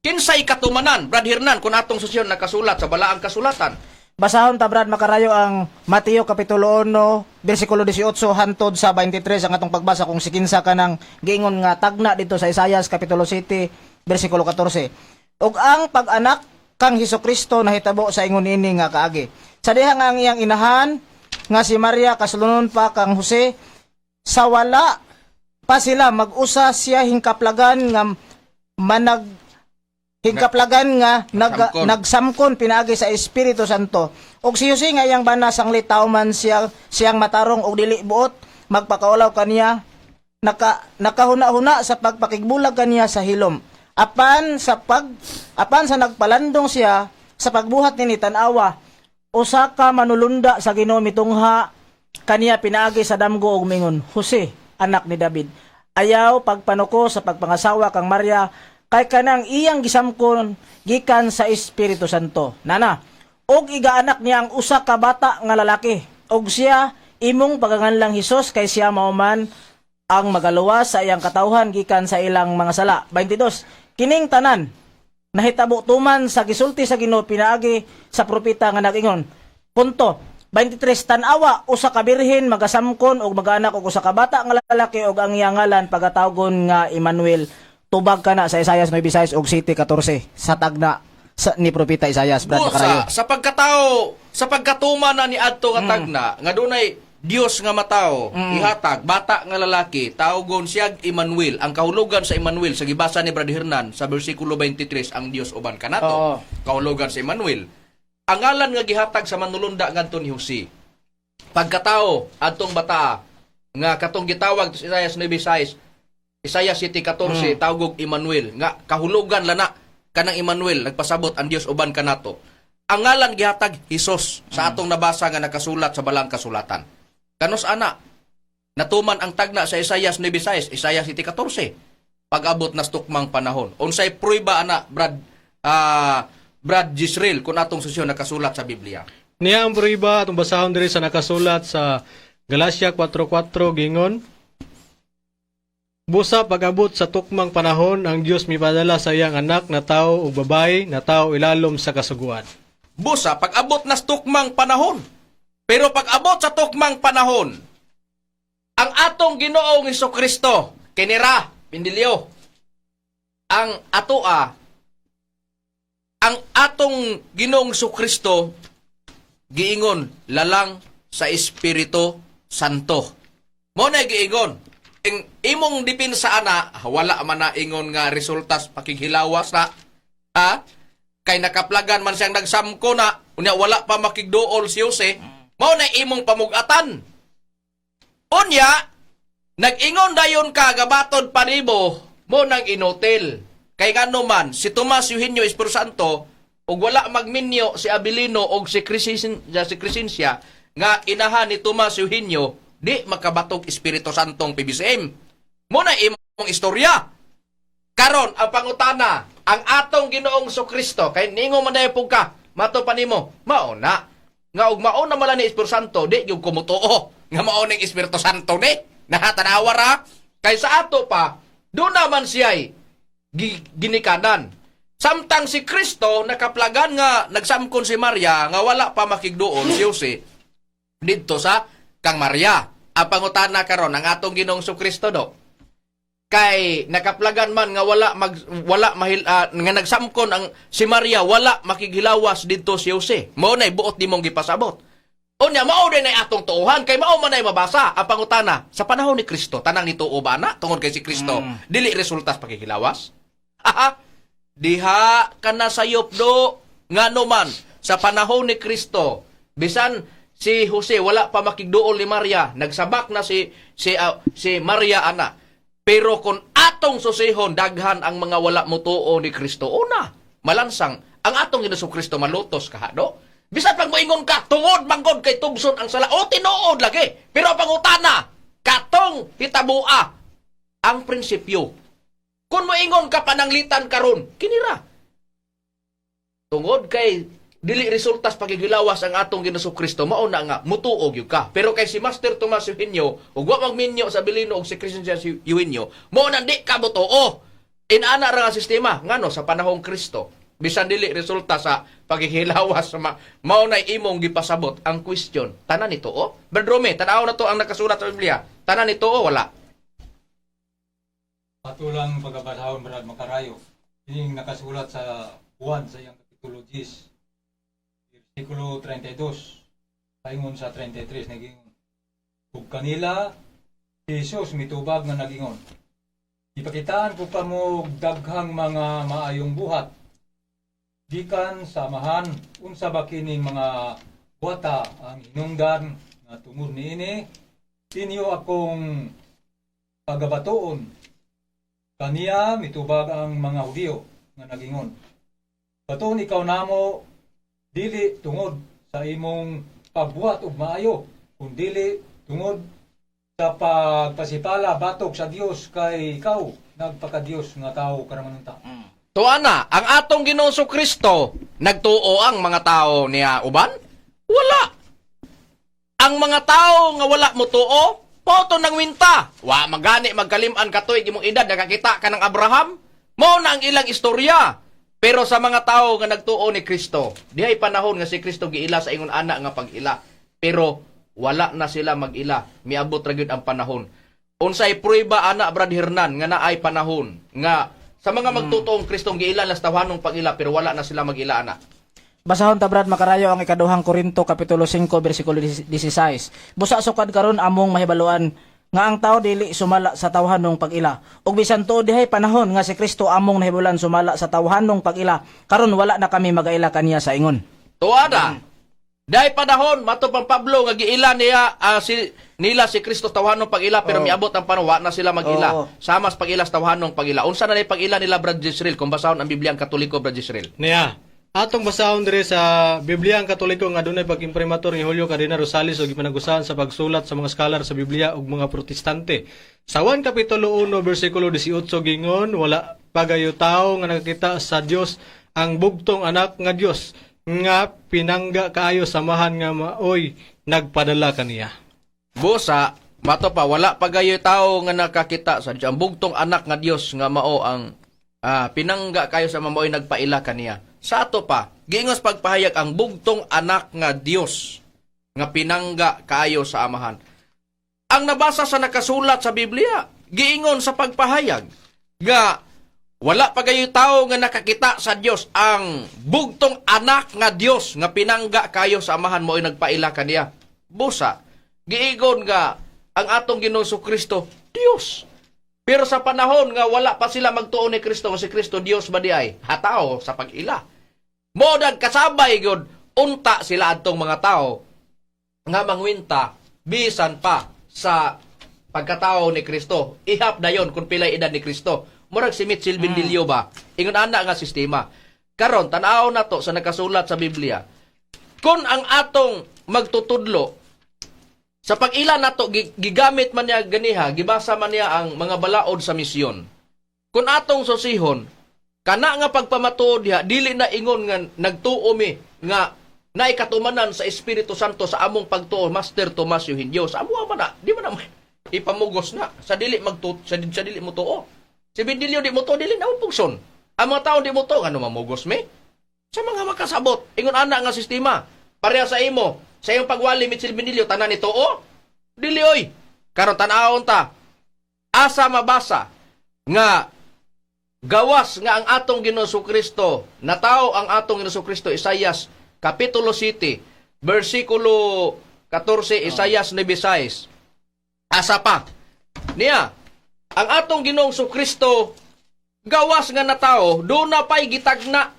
Kinsay katumanan, Brad Hernan, kung atong susyon nakasulat sa balaang kasulatan. Basahon ta Brad Makarayo ang Mateo kapitulo 1 bersikulo 18 hantod sa 23 ang atong pagbasa kung sikinsa kanang giingon nga tagna dito sa Isaias kapitulo 7 bersikulo 14. Ug ang pag-anak kang Hesukristo nahitabo sa ingon ini nga kaagi. Sa diha nga ang iyang inahan nga si Maria kasulunon pa kang Jose sa wala pa sila mag-usa siya hingkaplagan nga hingkaplagan nga nagsamkon pinaagi sa Espiritu Santo. Og si Jose nga iyang bana sanglit tawo man siyang matarong og dili buot magpakaulaw kaniya nakahuna-huna sa pagpakigbulag kaniya sa hilom. Apan sa nagpalandong siya sa pagbuhat ni tan-awa usa ka manulunda sa Ginoo mitungha kaniya pinaagi sa damgo og mingon, Jose, anak ni David, ayaw pagpanuko sa pagpangasawa kang Maria kay kanang iyang gisamkon gikan sa Espiritu Santo. Nana, og igaanak niya ang usa ka bata nga lalaki. Og siya imong paganganlang Hesus kay siya mao man ang magaluwas sa iyang katawhan gikan sa ilang mga sala. 22. Kining tanan nahitabo tuman sa gisulti sa Ginoo pinaagi sa propeta nga nag-ingon. Punto. 23. Tan-awa usa ka birhen magasamkon og mag-anak og usa ka bata nga lalaki og ang iyang ngalan pagatawgon nga Emmanuel. Tubag ka na sa Isaias 9:6 og 7:14 sa tagna ni propeta Isaias Brad Makarayo. Sa pagkatao, sa pagkatuma na ni adto nga tagna nga dunay Dios nga matao, ihatag bata nga lalaki, tawgon siya Emmanuel. Ang kahulugan sa Emmanuel sa gibasa ni Brad Hernan sa bersikulo 23 ang Dios uban kanato. Kahulugan sa Emmanuel. Ang ngalan nga gihatag sa manulunda ngadto ni Jose. Pagkatao adtong bata nga katong gitawag sa Isaias 9:6 Isaiah 7:14 tawgog Emmanuel nga kahulugan lana kanang Emmanuel nagpasabot ang Dios uban kanato. Ang ngalan gihatag Hesus sa atong nabasa nga nakasulat sa balang kasulatan. Kanos ana natuman ang tagna sa Isaiah 9:6 Isaiah 7:14 pag-abot na tukmang panahon. Unsay prueba ana Brad Jisrael kung atong susyon nakasulat sa Biblia. Niya ang prueba atong basahon diri sa nakasulat sa Galacia 4:4 gingon, busa pag-abot sa tukmang panahon, ang Dios mipadala sa iyang anak na tao ug babae na tao ilalom sa kasuguan. Busa pag-abot na tukmang panahon. Pero pag-abot sa tukmang panahon, ang atong Ginoong Hesukristo, kinira, pindilyo, ang atong Ginoong Hesukristo, giingon, lalang sa Espiritu Santo. Mo na giingon, imong dipinsa ana, wala man na ingon nga resultas pakighilawas na, kay nakaplagan man siyang nagsamko na, unya wala pa makigduol si Jose, mao na imong pamugatan. Unya, nag-ingon dayon ka gabatod panibo, mo nang inotel. Kay ngano man, si Tomas Eugenio Espiritu Santo, ug wala magminyo si Abilino og si Crescencia, nga inahan ni Tomas Eugenio, di makabatog Espiritu Santong PBCM. Mo na imong istorya. Karon ang pangutana, ang atong Ginoong Kristo kay ningo man dayon pugka, mato pa nimo, mao na. Nga og mao na mala ni Espiritu Santo, di yung kumutuo nga mao ning Espiritu Santo ni. Nahatanawar ha. Kay sa ato pa, do naman siya'y ginikanan. Samtang si Kristo nakaplagan nga nagsamkon si Maria nga wala pa makigduol si Jose didto sa kang Maria. Ang pangutana karon ang atong Ginoong Kristo do. Kay nakaplagan man nga nga nagsamkon ang si Maria wala makighilawas didto si Jose. Mao nay buot nimong gipasabot. Unya mao din ay atong tuuhan kay mao man ay mabasa. Ang pangutana sa panahon ni Kristo tanang nituo ba na tungod kay si Kristo dili resultas pakighilawas? Diha kana sayop do ngano man sa panahon ni Kristo bisan si Jose wala pa makigduol ni Maria, nagsabak na si Maria ana. Pero kung atong susihon daghan ang mga wala mutuo ni Kristo, una, malansang ang atong Ginoong Kristo malutos kahado. Bisan pag moingon ka, tungod manggod kay tugson ang sala, o tinuod lagi. Pero pangutana, katong hitabua ang prinsipyo. Kung moingon ka pananglitan karon, kinira. Tungod kay dili resultas pagigilawas ang atong Ginoo Kristo, mao na nga mutuog gyud ka. Pero kay si Master Tomas Eugenio ug wa magminyo sa Abilino ug si Christian Eugenio, mao na di ka mutuo. Inana ra nga sistema ngano sa panahong Kristo. Bisan dili resulta sa paghihilawas mao na imong gipasabot ang question. Tanan nito o? Brad Rome, tanaw na to ang nakasulat sa Biblia. Tanan nito o wala? Patulang pagkabasahon Brad Makarayo. Ining nakasulat sa Juan sa iyang kapitulo 10, versikulo 32, paingon sa 33 nagingon. Ug kanila si Jesus mitubag nga nagingon. Ipakitaan ko kamo daghang mga maayong buhat. Gikan samahan unsa ba kining mga buhata ang hinungdan nga tungod niini inyo akong pagabatoon. Kaniya mitubag ang mga Hudyo nga nagingon. Baton ikaw namo dili tungod sa imong pagbuhat og maayo, kun dili tungod sa pagpasipala batok sa Dios kay ikaw nagpaka-Dios nga tao karamanunta. Tuana, ang atong Ginoo Kristo nagtuo ang mga tao niya uban? Wala. Ang mga tao nga wala mo tuo, poto nang winta. Wa magani magkalim-an katoy imong edad nakakita ka ng Abraham. Mao na ang ilang istorya. Pero sa mga tao nga nagtuo ni Kristo, dihay panahon nga si Kristo giila sa ingon ana nga pag-ila. Pero wala na sila mag-ila. Miabot ra gyud ang panahon. Unsay prueba ana Brad Hernan nga naay panahon nga sa mga magtutuong Kristong giila las tawhanong pag-ila pero wala na sila mag-ila ana. Basahon ta Brad Makarayo ang ikaduhang Korinto kapitulo 5 bersikulo 16. Busa sukad karon among mahibaluan nga ang tao dili sumala sa tawhanong pag-ila. Ug bisan tuod dihay panahon nga si Kristo among nahibulan sumala sa tawhanong pag-ila, karon wala na kami magaila kaniya sa ingon. Tuada. Dahil panahon, mato pang Pablo, nga giila niya, nila si Kristo tawhanong pag-ila, pero miabot ang panahon, wa na sila mag-ila. Samas pag-ila sa tawhanong pag-ila. Unsa na pag-ila nila, Brad Jezreel, kung basahon ang Biblia ang Katoliko, Brad Jezreel? Niya, atong basahon dire sa Biblia ang Katoliko nga dunay pag-imprimatur ni Julio Cardinal Rosales ug ipanagusahan sa pagsulat sa mga scholar sa Biblia ug mga Protestante. Sa 1 kapitulo 1 bersikulo 18 gingon, wala pagayo tao nga nakakita sa Dios ang bugtong anak nga Dios nga pinangga kaayo samahan nga maoy nagpadala kaniya. Busa, mato pa, wala pagayo tao nga nakakita sa Diyos. Ang bugtong anak nga Dios nga mao ang pinangga kayo sa mamoy nagpaila kaniya. Sa ato pa, giingos pagpahayag ang bugtong anak nga Dios nga pinangga kayo sa amahan. Ang nabasa sa nakasulat sa Biblia, giingon sa pagpahayag nga wala pa kayo tao nga nakakita sa Dios ang bugtong anak nga Dios nga pinangga kayo sa amahan mo ay nagpaila kaniya. Busa, giigon nga ang atong Ginoo Kristo Dios. Pero sa panahon nga wala pa sila magtuo ni Kristo nga si Kristo Dios ba di ay hatao sa pag-ila. Modang kasabay gyud unta sila adtong mga tao nga mangwinta bisan pa sa pagkatao ni Kristo. Ihap dayon kung pilay edad ni Kristo. Murag si Mitchell Bindilio ba? Ingon ana nga sistema. Karon tan-aw na to sa nakasulat sa Biblia. Kung ang atong magtutudlo sa pag-ila nato gigamit man niya ganiha, gibasa man niya ang mga balaod sa misyon. Kung atong susihon, kana nga pagpamatuod diha dili na ingon nga nagtuo mi nga naikatumanan sa Espiritu Santo sa among pagtuo Master Tomas Eugenio. Sa amo man na, di man na ipamugos na sa dili sa dili mo tuo. Si Bindilio di mo to, dili na pugson. Ang mga tao di mo to, ano mamugos me? Sa mga makasabot, ingon ana nga sistema. Pareha sa imo, sa iyong pagwali, Mitchell Bindilio, tanan ito, dili oy. Karon tan-awon ta, asa mabasa, nga, gawas nga ang atong Ginoo Kristo, na tao ang atong Ginoo Kristo, Isaias, Kapitulo 7, versikulo 14, Isaias 9:6. Asa pa, niya, ang atong Ginoong Kristo gawas nga na tao, do na pay gitagna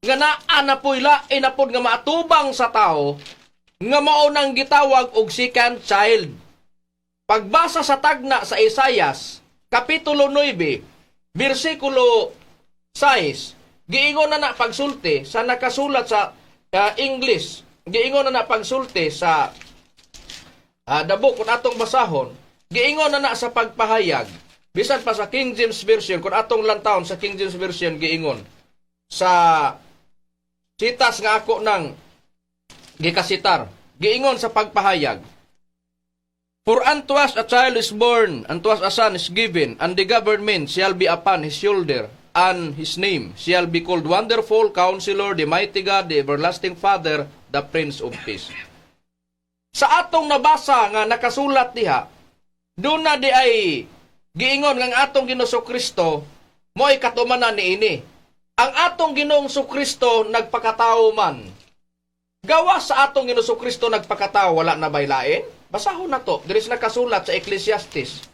nga naa na po'y lain na pod nga maatubang sa tao nga mao nang gitawag og second child. Pagbasa sa tagna sa Isaias Kapitulo 9 versikulo 6, giingon na pagsulti sa nakasulat sa English, giingon na pagsulti sa dabo kung atong basahon, giingon na sa pagpahayag. Bisan pa sa King James Version, kung atong lantawon sa King James Version, giingon. Sa sitas nga ako ng gikasitar. Giingon sa pagpahayag, for unto us a child is born, unto us a son is given, and the government shall be upon his shoulder, and his name shall be called Wonderful, Counselor, the Mighty God, the Everlasting Father, the Prince of Peace. Sa atong nabasa nga nakasulat diha, doon na di ay giingon nga atong Ginoong Kristo mo'y katumanan ni ini. Ang atong Ginoong Kristo nagpakatao man. Gawa sa atong Ginoong Kristo nagpakatao, wala na baylain? Basahon na to. Diri nakasulat sa Ecclesiastes,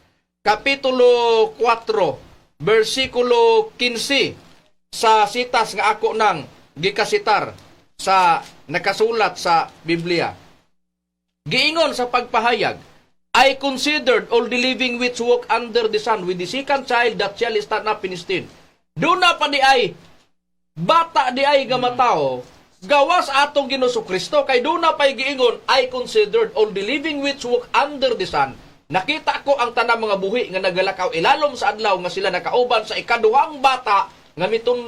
Kapitulo 4, versikulo 15, sa sitas nga ako ng gikasitar sa nakasulat sa Biblia. Giingon sa pagpahayag, I considered all the living which walk under the sun with the second child that shall stand up in his stead. Doon na pa di ay, bata di ay gamatao, gawas atong Ginoong Kristo, kay doon na pa'y giingon, I considered all the living which walk under the sun. Nakita ko ang tanang mga buhi nga nagalakaw ilalom sa adlaw nga sila nakauban sa ikaduhang bata nga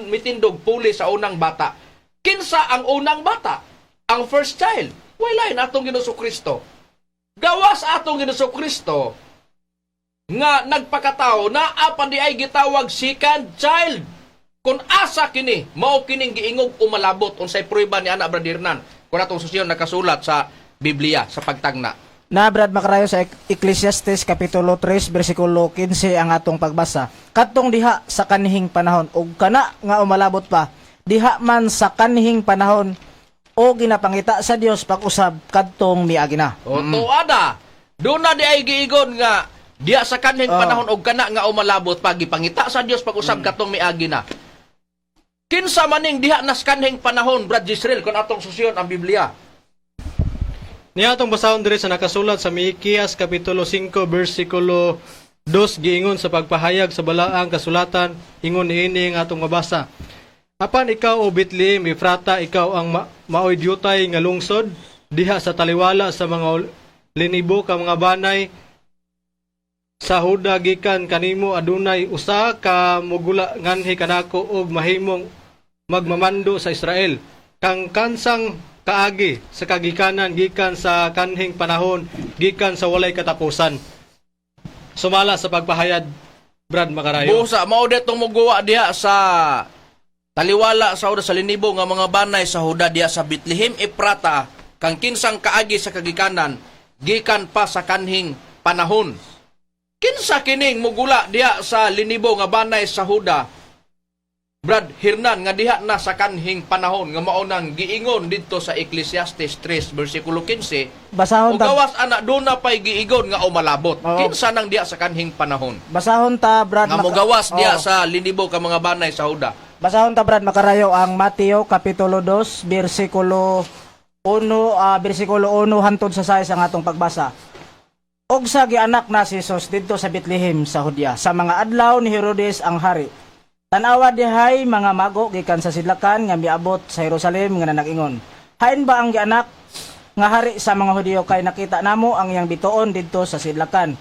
mitindog puli sa unang bata. Kinsa ang unang bata? Ang first child. Wala na atong Ginoong Kristo. Gawas atong Ginoong Kristo nga nagpakatao na apan di ay gitawag second child. Kung asa kini, mao kining giingog umalabot unsay prueba ni Ana Bradirnan. Kung atong susyon nakasulat sa Biblia sa pagtagna. Na Brad Makarayo sa Ecclesiastes Kapitulo 3 versikulo 15 ang atong pagbasa. Kadtong diha sa kanhing panahon ug kana nga umalabot pa, diha man sa kanhing panahon o ginapangita sa Dios pag-usab kadtong miagi na. O tuada, doon na di ay giigon nga diya sa kanhing panahon og kana nga umalabot pa gipangita sa Dios pag-usab kadtong miagi na. Kinsa maning diha nas kanhing panahon, Brad Jisrael, kung atong susyon ang Biblia. Niya atong basahon diri sa nakasulat sa Mikias Kapitulo 5 versikulo 2 giingon sa pagpahayag sa balaang kasulatan, ingon niini nga atong mabasa. Apan ikaw o Bethlehem Efrata, ikaw ang maoy diyutay nga lungsod diha sa taliwala sa mga linibo ka mga banay sa Huda gikan kanimo adunay usa ka mugula nganhi kanako og mahimong magmamando sa Israel. Kang kansang kaagi sa kagikanan gikan sa kanhing panahon gikan sa walay katapusan. Sumala sa pagpahayag, Brad Makarayo. Busa mao detong muguwa diha sa taliwala sa Huda sa linibo nga mga banay sa Huda diha sa Bethlehem Efrata, kang kinsang kaagi sa kagikanan gikan pa sa kanhing panahon. Kinsa kining mugula diha sa linibo nga banay sa Huda, Brad Hernan, nga diha na sa kanhing panahon nga maunang giingon didto sa Ecclesiastes 3 versikulo 15. Basahon Ug gawas ana doon na pa'y giingon nga umalabot. Kinsa nang diha sa kanhing panahon Basahon ta Brad nga mogawas diha sa linibo ka mga banay sa Huda. Basahon ta Brad Makarayo ang Mateo Kapitulo 2 versikulo 1 hantod sa 6 ang atong pagbasa. Og sa gianak na si Jesus didto sa Bethlehem sa Judea sa mga adlaw ni Herodes ang hari. Tanawa dihay mga mago gikan sa sidlakan nga miabot sa Jerusalem nga nag-ingon, hain ba ang gianak nga hari sa mga Hudiyo kay nakita namo ang iyang bituon didto sa sidlakan.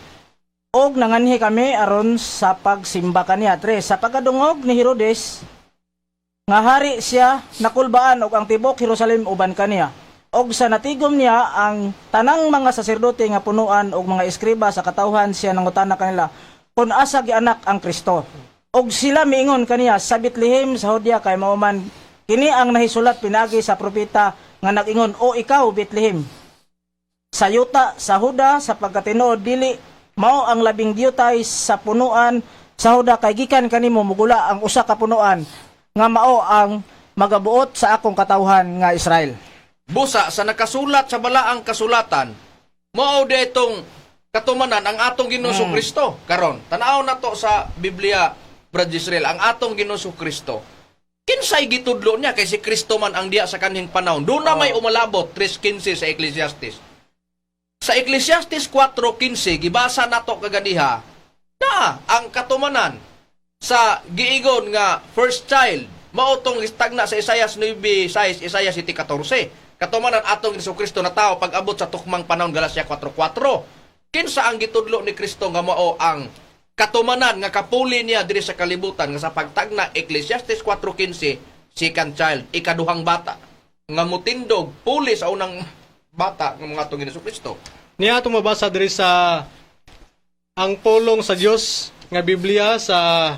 Og nanganhi kami aron sa pagsimba kaniya. Sa pagkadungog ni Herodes nga hari siya, nakulbaan og ang tibok Jerusalem uban kaniya. Og sa natigom niya ang tanang mga saserdote nga punuan og mga eskriba sa katawhan, siya nangutana kanila kung asa gianak ang Kristo. Og sila miingon kaniya sa Bethlehem sa Judea kay mao man kini ang nahisulat pinagi sa propeta nga nag-ingon, o ikaw Bethlehem sa yuta sa Huda sapagkat tinuod dili mao ang labing diyutay sa punuan sa Huda kay gikan kanimo mugula ang usa ka punuan nga mao ang magabuot sa akong katawhan nga Israel. Busa sa nakasulat sa balaang kasulatan, mao detong katumanan ang atong Ginoong Kristo karon. Tanaw na to sa Biblia, Brad Israel, ang atong Ginoong Kristo. Kinsay gitudlo niya kay si Kristo man ang diya sa kanhing panahon. Doon na may umalabot 3:15 sa Ecclesiastes. Sa Ecclesiastes 4:15 gibasa nato kaganiha na ang katumanan sa giigon nga first child mao tong istagna sa Isaiah 9:6, Isaiah 7:14. Katumanan atong Hesus Kristo na tao pag-abot sa tukmang panahon, Galacia 4:4. Kinsa ang gitudlo ni Kristo nga mao ang katumanan nga kapuli niya diri sa kalibutan nga sa pagtagna Ecclesiastes 4:15 second child, ikaduhang bata nga mutindog puli sa unang bata ng mga atong Kristo. Niya atong mabasa diri sa ang pulong sa Dios nga Biblia sa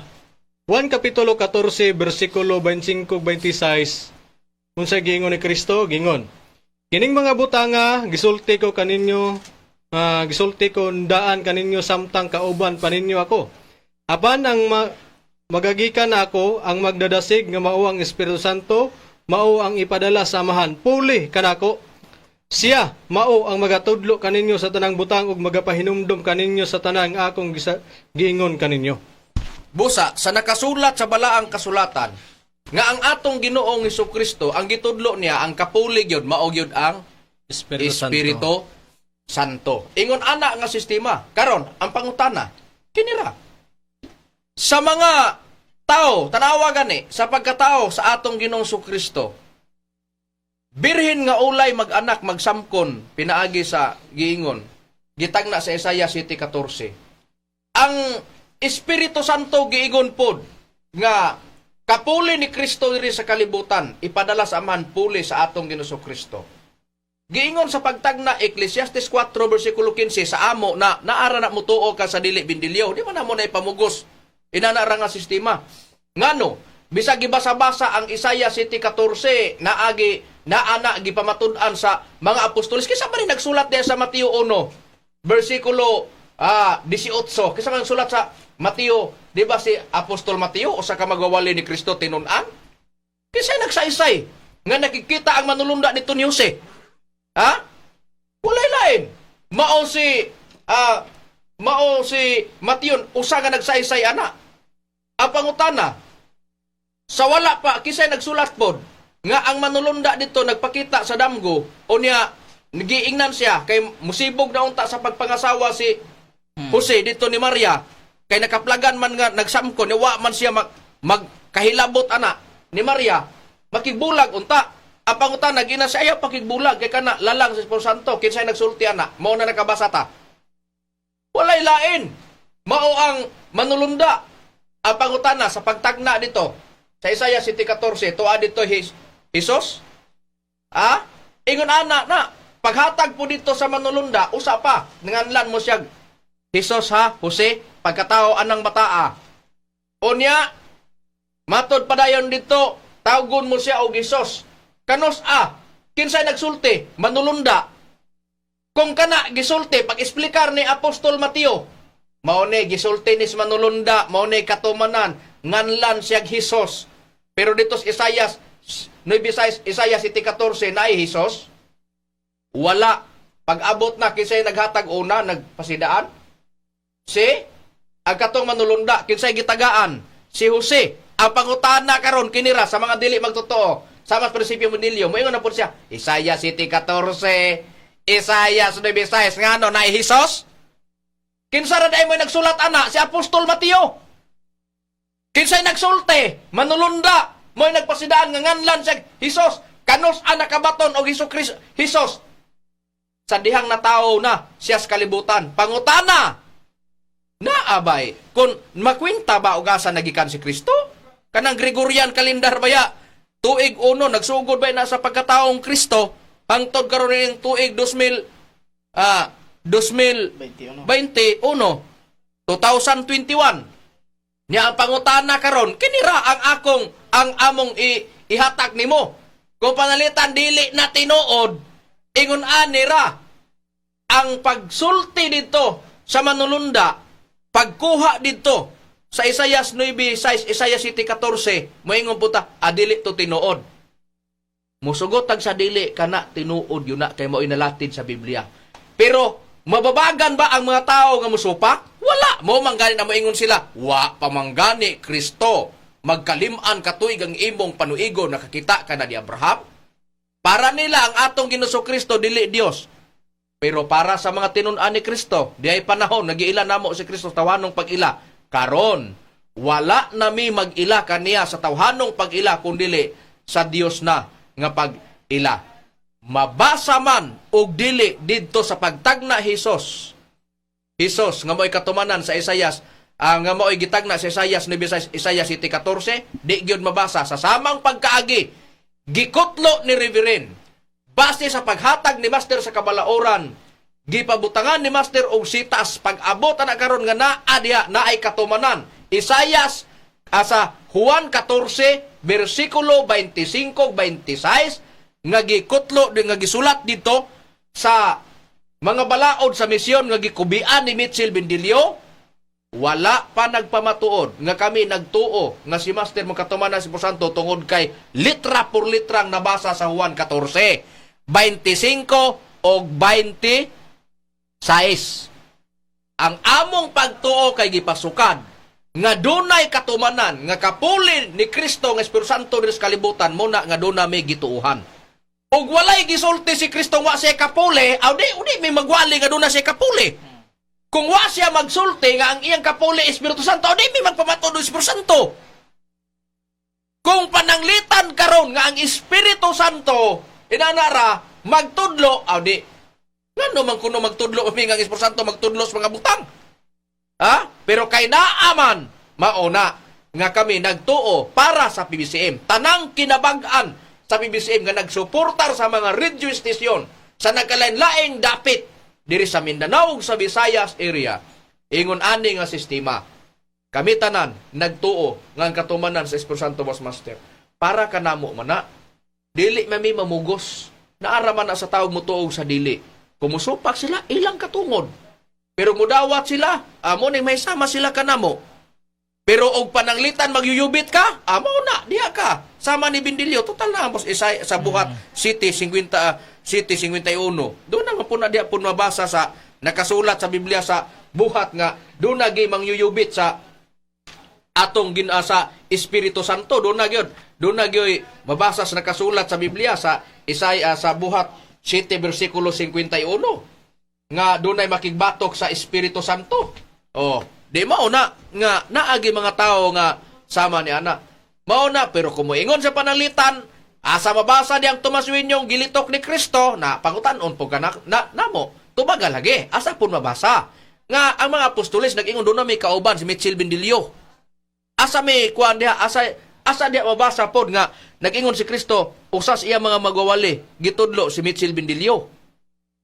1 Kapitulo 14 versikulo 25-26. Unsa giingon ni Kristo? Gingon, kining mga butanga gisulti ko kaninyo, gisulti ko daan kaninyo samtang kauban pa ninyo ako. Apan ang magagikan na ako ang magdadasig nga mao ang Espiritu Santo, mao ang ipadala sa amahan, puli kanako. Siya mao ang magatudlo kaninyo sa tanang butang ug magapahinumdom kaninyo sa tanang akong giingon kaninyo. Busa, sa nakasulat sa balaang kasulatan, nga ang atong Ginoong Hesukristo, ang gitudlo niya, ang kapulig yun, mao yun ang Espiritu Santo. Ingon ana nga sistema. Karon, ang pangutana, kinira. Sa mga tao, tanawa gani, sa pagkatao sa atong Ginoong Hesukristo, birhen nga ulay mag-anak, magsamkon, pinaagi sa giingon, gitagna sa Isaiah 7:14. Ang Espiritu Santo giingon pod nga kapuli ni Kristo diri sa kalibutan, ipadala sa amahan puli sa atong Ginoong Kristo. Giingon sa pagtagna Ecclesiastes 4 versikulo 15 sa amo na naara na mutuo ka sa dili bindilyo, di man na mo na ipamugos. Inanara nga sistema. Ngano, bisag gibasa-basa ang Isaiah 7:14 naana gipamatud-an sa mga apostoles. Kisa man nagsulat diya sa Mateo 1 versikulo 18. Kisa man nagsulat sa Mateo, di ba si Apostol Mateo o sa kamagwawali ni Kristo tinunan? Kisa nagsaysay nga nakikita ang manulunda nito ni Jose. Ha? Walay lain. Mao si Mateo usa nga nagsaysay ana. Ang pangutana, sa wala pa kisay nagsulat pod nga ang manulunda dito nagpakita sa damgo o niya nagiingnan siya kay musibog na unta sa pagpangasawa si Jose dito ni Maria kay nakaplagan man nga nagsamko ni wa man siya magkahilabot ana ni Maria makigbulag unta. Ang pangutana gina siya ayaw pakigbulag kay kana lalang sa Espiritu Santo kinsay nagsulti ana mao na nakabasa ta. Walay lain. Mao ang manulunda. Ang pangutana sa pagtagna dito sa Isaiah 7:14 tuwa dito Jesus? Ingon ana na paghatag po dito sa manulunda usa pa nganlan mo siya Jesus Jose pagkatao anang bataa. Unya matod padayon dito tawgon mo siya og Jesus. Kanos kinsay nagsulti manulunda. Kung kana gisulti pag-esplikar ni Apostol Mateo mao ni gisulti ni manulunda, mao ni katumanan, nganlan siya Hesus. Pero dito sa Isaiah 7:14 na ay Hesus. Wala. Pag-abot na kinsay naghatag una, nagpasidaan. Ang katong manulunda, kinsay gitagaan. Si Jose. Ang pangutana karon kinira sa mga dili magtotoo. Sa mas prinsipyo modilyo, moingon na po siya. Isaiah 7:14, Isaiah 9:6, ngano na ay Hesus? Kinsa ra day mo nagsulat ana si Apostol Mateo. Kinsay nagsulti, manulunda, mo'y nagpasidaan nga nganlan siya Hesus. Kanos nakabaton og Hesus. Sa dihang na tao na siya sa kalibutan. Pangutana, naabay, kung makwinta ba og asa nagikan si Kristo? Kanang Gregorian calendar baya, tuig 1, nagsugod ba na sa pagkataong Kristo, hangtod karon ning tuig 2021, 2021. Nya ang pangutana karon, kinira ang among ihatag nimo. Kung panalitan dili na tinuod, ingon anira ang pagsulti dito sa manulunda, pagkuha dito sa Isaiah 9:6, Isaiah 7:14, moingon puta, dili to tinuod. Musugot tag sa dili kana tinuod yun na kay mao inalatid sa Biblia. Pero mababagan ba ang mga tao nga musupak? Wala. Mo manggani na moingon sila, wa pamanggani Kristo. Magkaliman katuig ang imong panuigo nakakita ka na ni Abraham. Para nila ang atong Ginoong Kristo dili Dios. Pero para sa mga tinun-an ni Kristo, di ay panahon nagiila namo si Kristo tawhanong pag-ila. Karon wala nami mag-ila kaniya sa tawhanong pag-ila kundi sa Dios na nga pag-ila. Mabasa man og dili didto sa pagtagna Hesus nga mo'y katumanan sa Isaiah nga mao'y gitagna sa Isaias 9:6, Isaias 7:14, di gyud mabasa sa samang pagkaagi gikutlo ni Reverend base sa paghatag ni Master sa kabalaoran, gipabutangan ni Master og sitas pag-abot na karon nga naa diha naay katumanan. Isaias sa Juan 14 bersikulo 25-26 nga gikutlo nga gisulat dito sa mga balaod sa misyon nga gikubian ni Mitchell Bendilio. Wala pa nagpamatuod nga kami nagtuo nga si Master magkatumanan si Santo tungod kay litra por litrang nabasa sa Juan 14, 25 o 26. Ang among pagtuo kay gipasukad nga dunay katumanan nga kapuli ni Kristo nga Espiritu Santo sa kalibutan muna nga duna may gituuhan. Ug walay gisulti si Kristo wa siya kapuli, udi may magwali nga duna siya kapuli. Kung wa siya magsulti nga ang iyang kapuli Espiritu Santo, di may magpamatuod ng Espiritu Santo. Kung pananglitan karon nga ang Espiritu Santo inanara magtudlo, di ngano man kuno magtudlo kami nga ang Espiritu Santo magtudlo sa mga butang. Pero kay naaman mauna nga kami nagtuo para sa PBCM. Tanang kinabag-an sa PBCM nga nagsuportar sa mga radio station sa nagkalain-laing dapit diri sa Mindanao ug sa Visayas area, ingon ani nga sistema. Kami tanan nagtuo nga ang katumanan sa Espiritu Santo was Master. Para kanamo man na dili mami mamugos. Naara man na sa tawag mo tuog sa dili. Kumusupak sila ilang katungod. Pero mudawat sila, amo ning may sama sila kanamo. Pero og pananglitan magyuyubit ka, amo na diha ka. Sama ni Bendilio total na ambos isay sa buhat City 51. Doon na po na diya po mabasa sa nakasulat sa Biblia sa buhat nga doon na gi mangyuyubit sa atong ginasa Espiritu Santo. Doon na gyud mabasa sa nakasulat sa Biblia sa Isaiah sa buhat 7 bersikulo 51 nga doon ay makigbatok sa Espiritu Santo. Di mauna nga naagi mga tao nga sama ni ana. Mauna pero kumuingon sa panalitan asa mabasa diyang tumasuin yung gilitok ni Kristo na pangutanon po ka namo. Tubagal lagi. Asa po mabasa. Nga ang mga apostoles nag-ingon doon na may kauban si Mitchell Bendilio. Asa may kuan diha. Asa diya mabasa po nga nag-ingon si Kristo usas iya mga magwawali. Gitudlo si Mitchell Bendilio.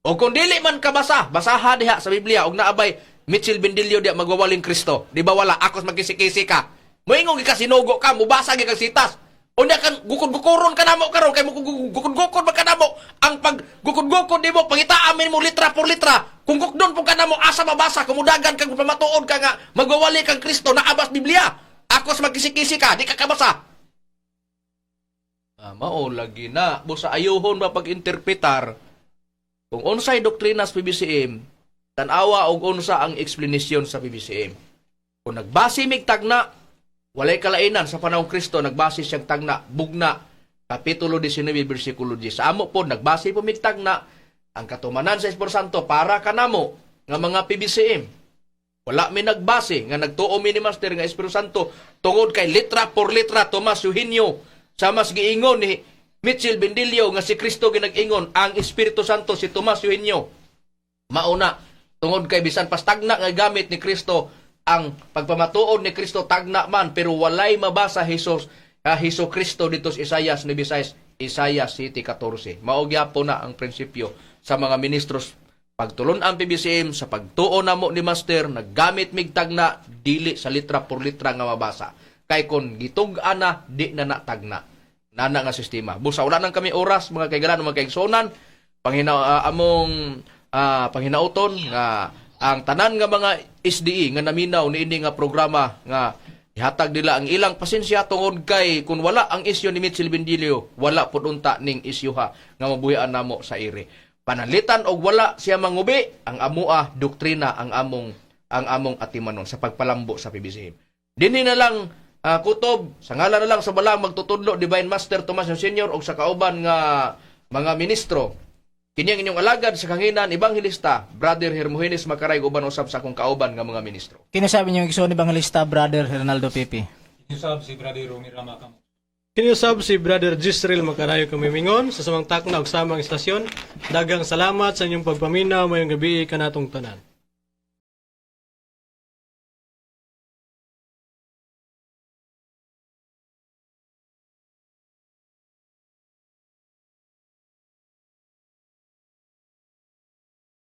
O kung dili man kabasa, basaha diha sa Biblia og naabay Mitchell Bendilio diya magwawaling Kristo. Di ba wala? Akos magkisi-kisi ka. Moingon ka sinugo ka. Mubasa ka sitas. Unya kan gukod-gukuron ka namo karon kay mo gukod-gukod ba ka namo ang pag gukod-gukod nimo pangitaamin mo litra por litra kung gukdon po ka namo asa mabasa kumudagan kang pamatuod ka nga magwawali kang Kristo na abas Biblia akos magkisi-kisi ka di ka kabasa mao lagi na busa ayuhon ba pag-interpretar kung unsay doktrina sa PBCM tan-awa og unsa ang explanation sa PBCM kung nagbase mig tagna walay kalainan sa panahong Kristo, nagbase siyang tagna, bugna, Kapitulo 19, versikulo 10. Sa amo po, nagbase po mig tagna, ang katumanan sa Espiritu Santo para kanamo, nga mga PBCM. Wala mi nagbase, nga nagtuo mi ni Master, nga Espiritu Santo, tungod kay litra por litra, Tomas Eugenio, sa mas giingon ni Mitchell Bendilio, nga si Kristo ginag-ingon, ang Espiritu Santo si Tomas Eugenio. Mauna, tungod kay bisan pas tagna nga gamit ni Kristo, ang pagpamatuod ni Kristo tagna man pero walay mabasa Hesus Kristo dito sa Isaias 9:6 Isaias 7:14 mao gyapon na ang prinsipyo sa mga ministros pagtulon ang PBCM sa pagtuo namo ni Master naggamit mig tagna dili sa litra por litra nga mabasa kay kon gitug-an na di na natagna nana nga sistema busa wala nang kami oras mga kaigalan mga kaigsonan panghinauton nga ang tanan nga mga SDE nga naminaw niini nga programa nga ihatag nila ang ilang pasensya tungod kay kung wala ang isyu ni Mitchell Bendilio wala pud unta ning isyuha nga mabuhian namo sa ire panalitan og wala siya mangubi ang amua doktrina ang among atimanon sa pagpalambo sa PBCM dinhi na lang kutob sa ngalan na lang sa balang magtutudlo Divine Master Tomas Senior og sa kauban nga mga ministro kini ang inyong alagad sa kanginan Ebanghilista, Brother Hermogenes Makaray, uban usab sa akong kauban nga mga ministro. Kinasabi niyo igsoon ni Ebanghilista, Brother Ronaldo Pipi. Kinusab si Brother Romy Rama Camus. Kinusab si Brother Gisrel Macarayo Kamimingon sa samang takna og samang istasyon. Dagang salamat sa inyong pagpaminaw mayong gabi kanatong tanan.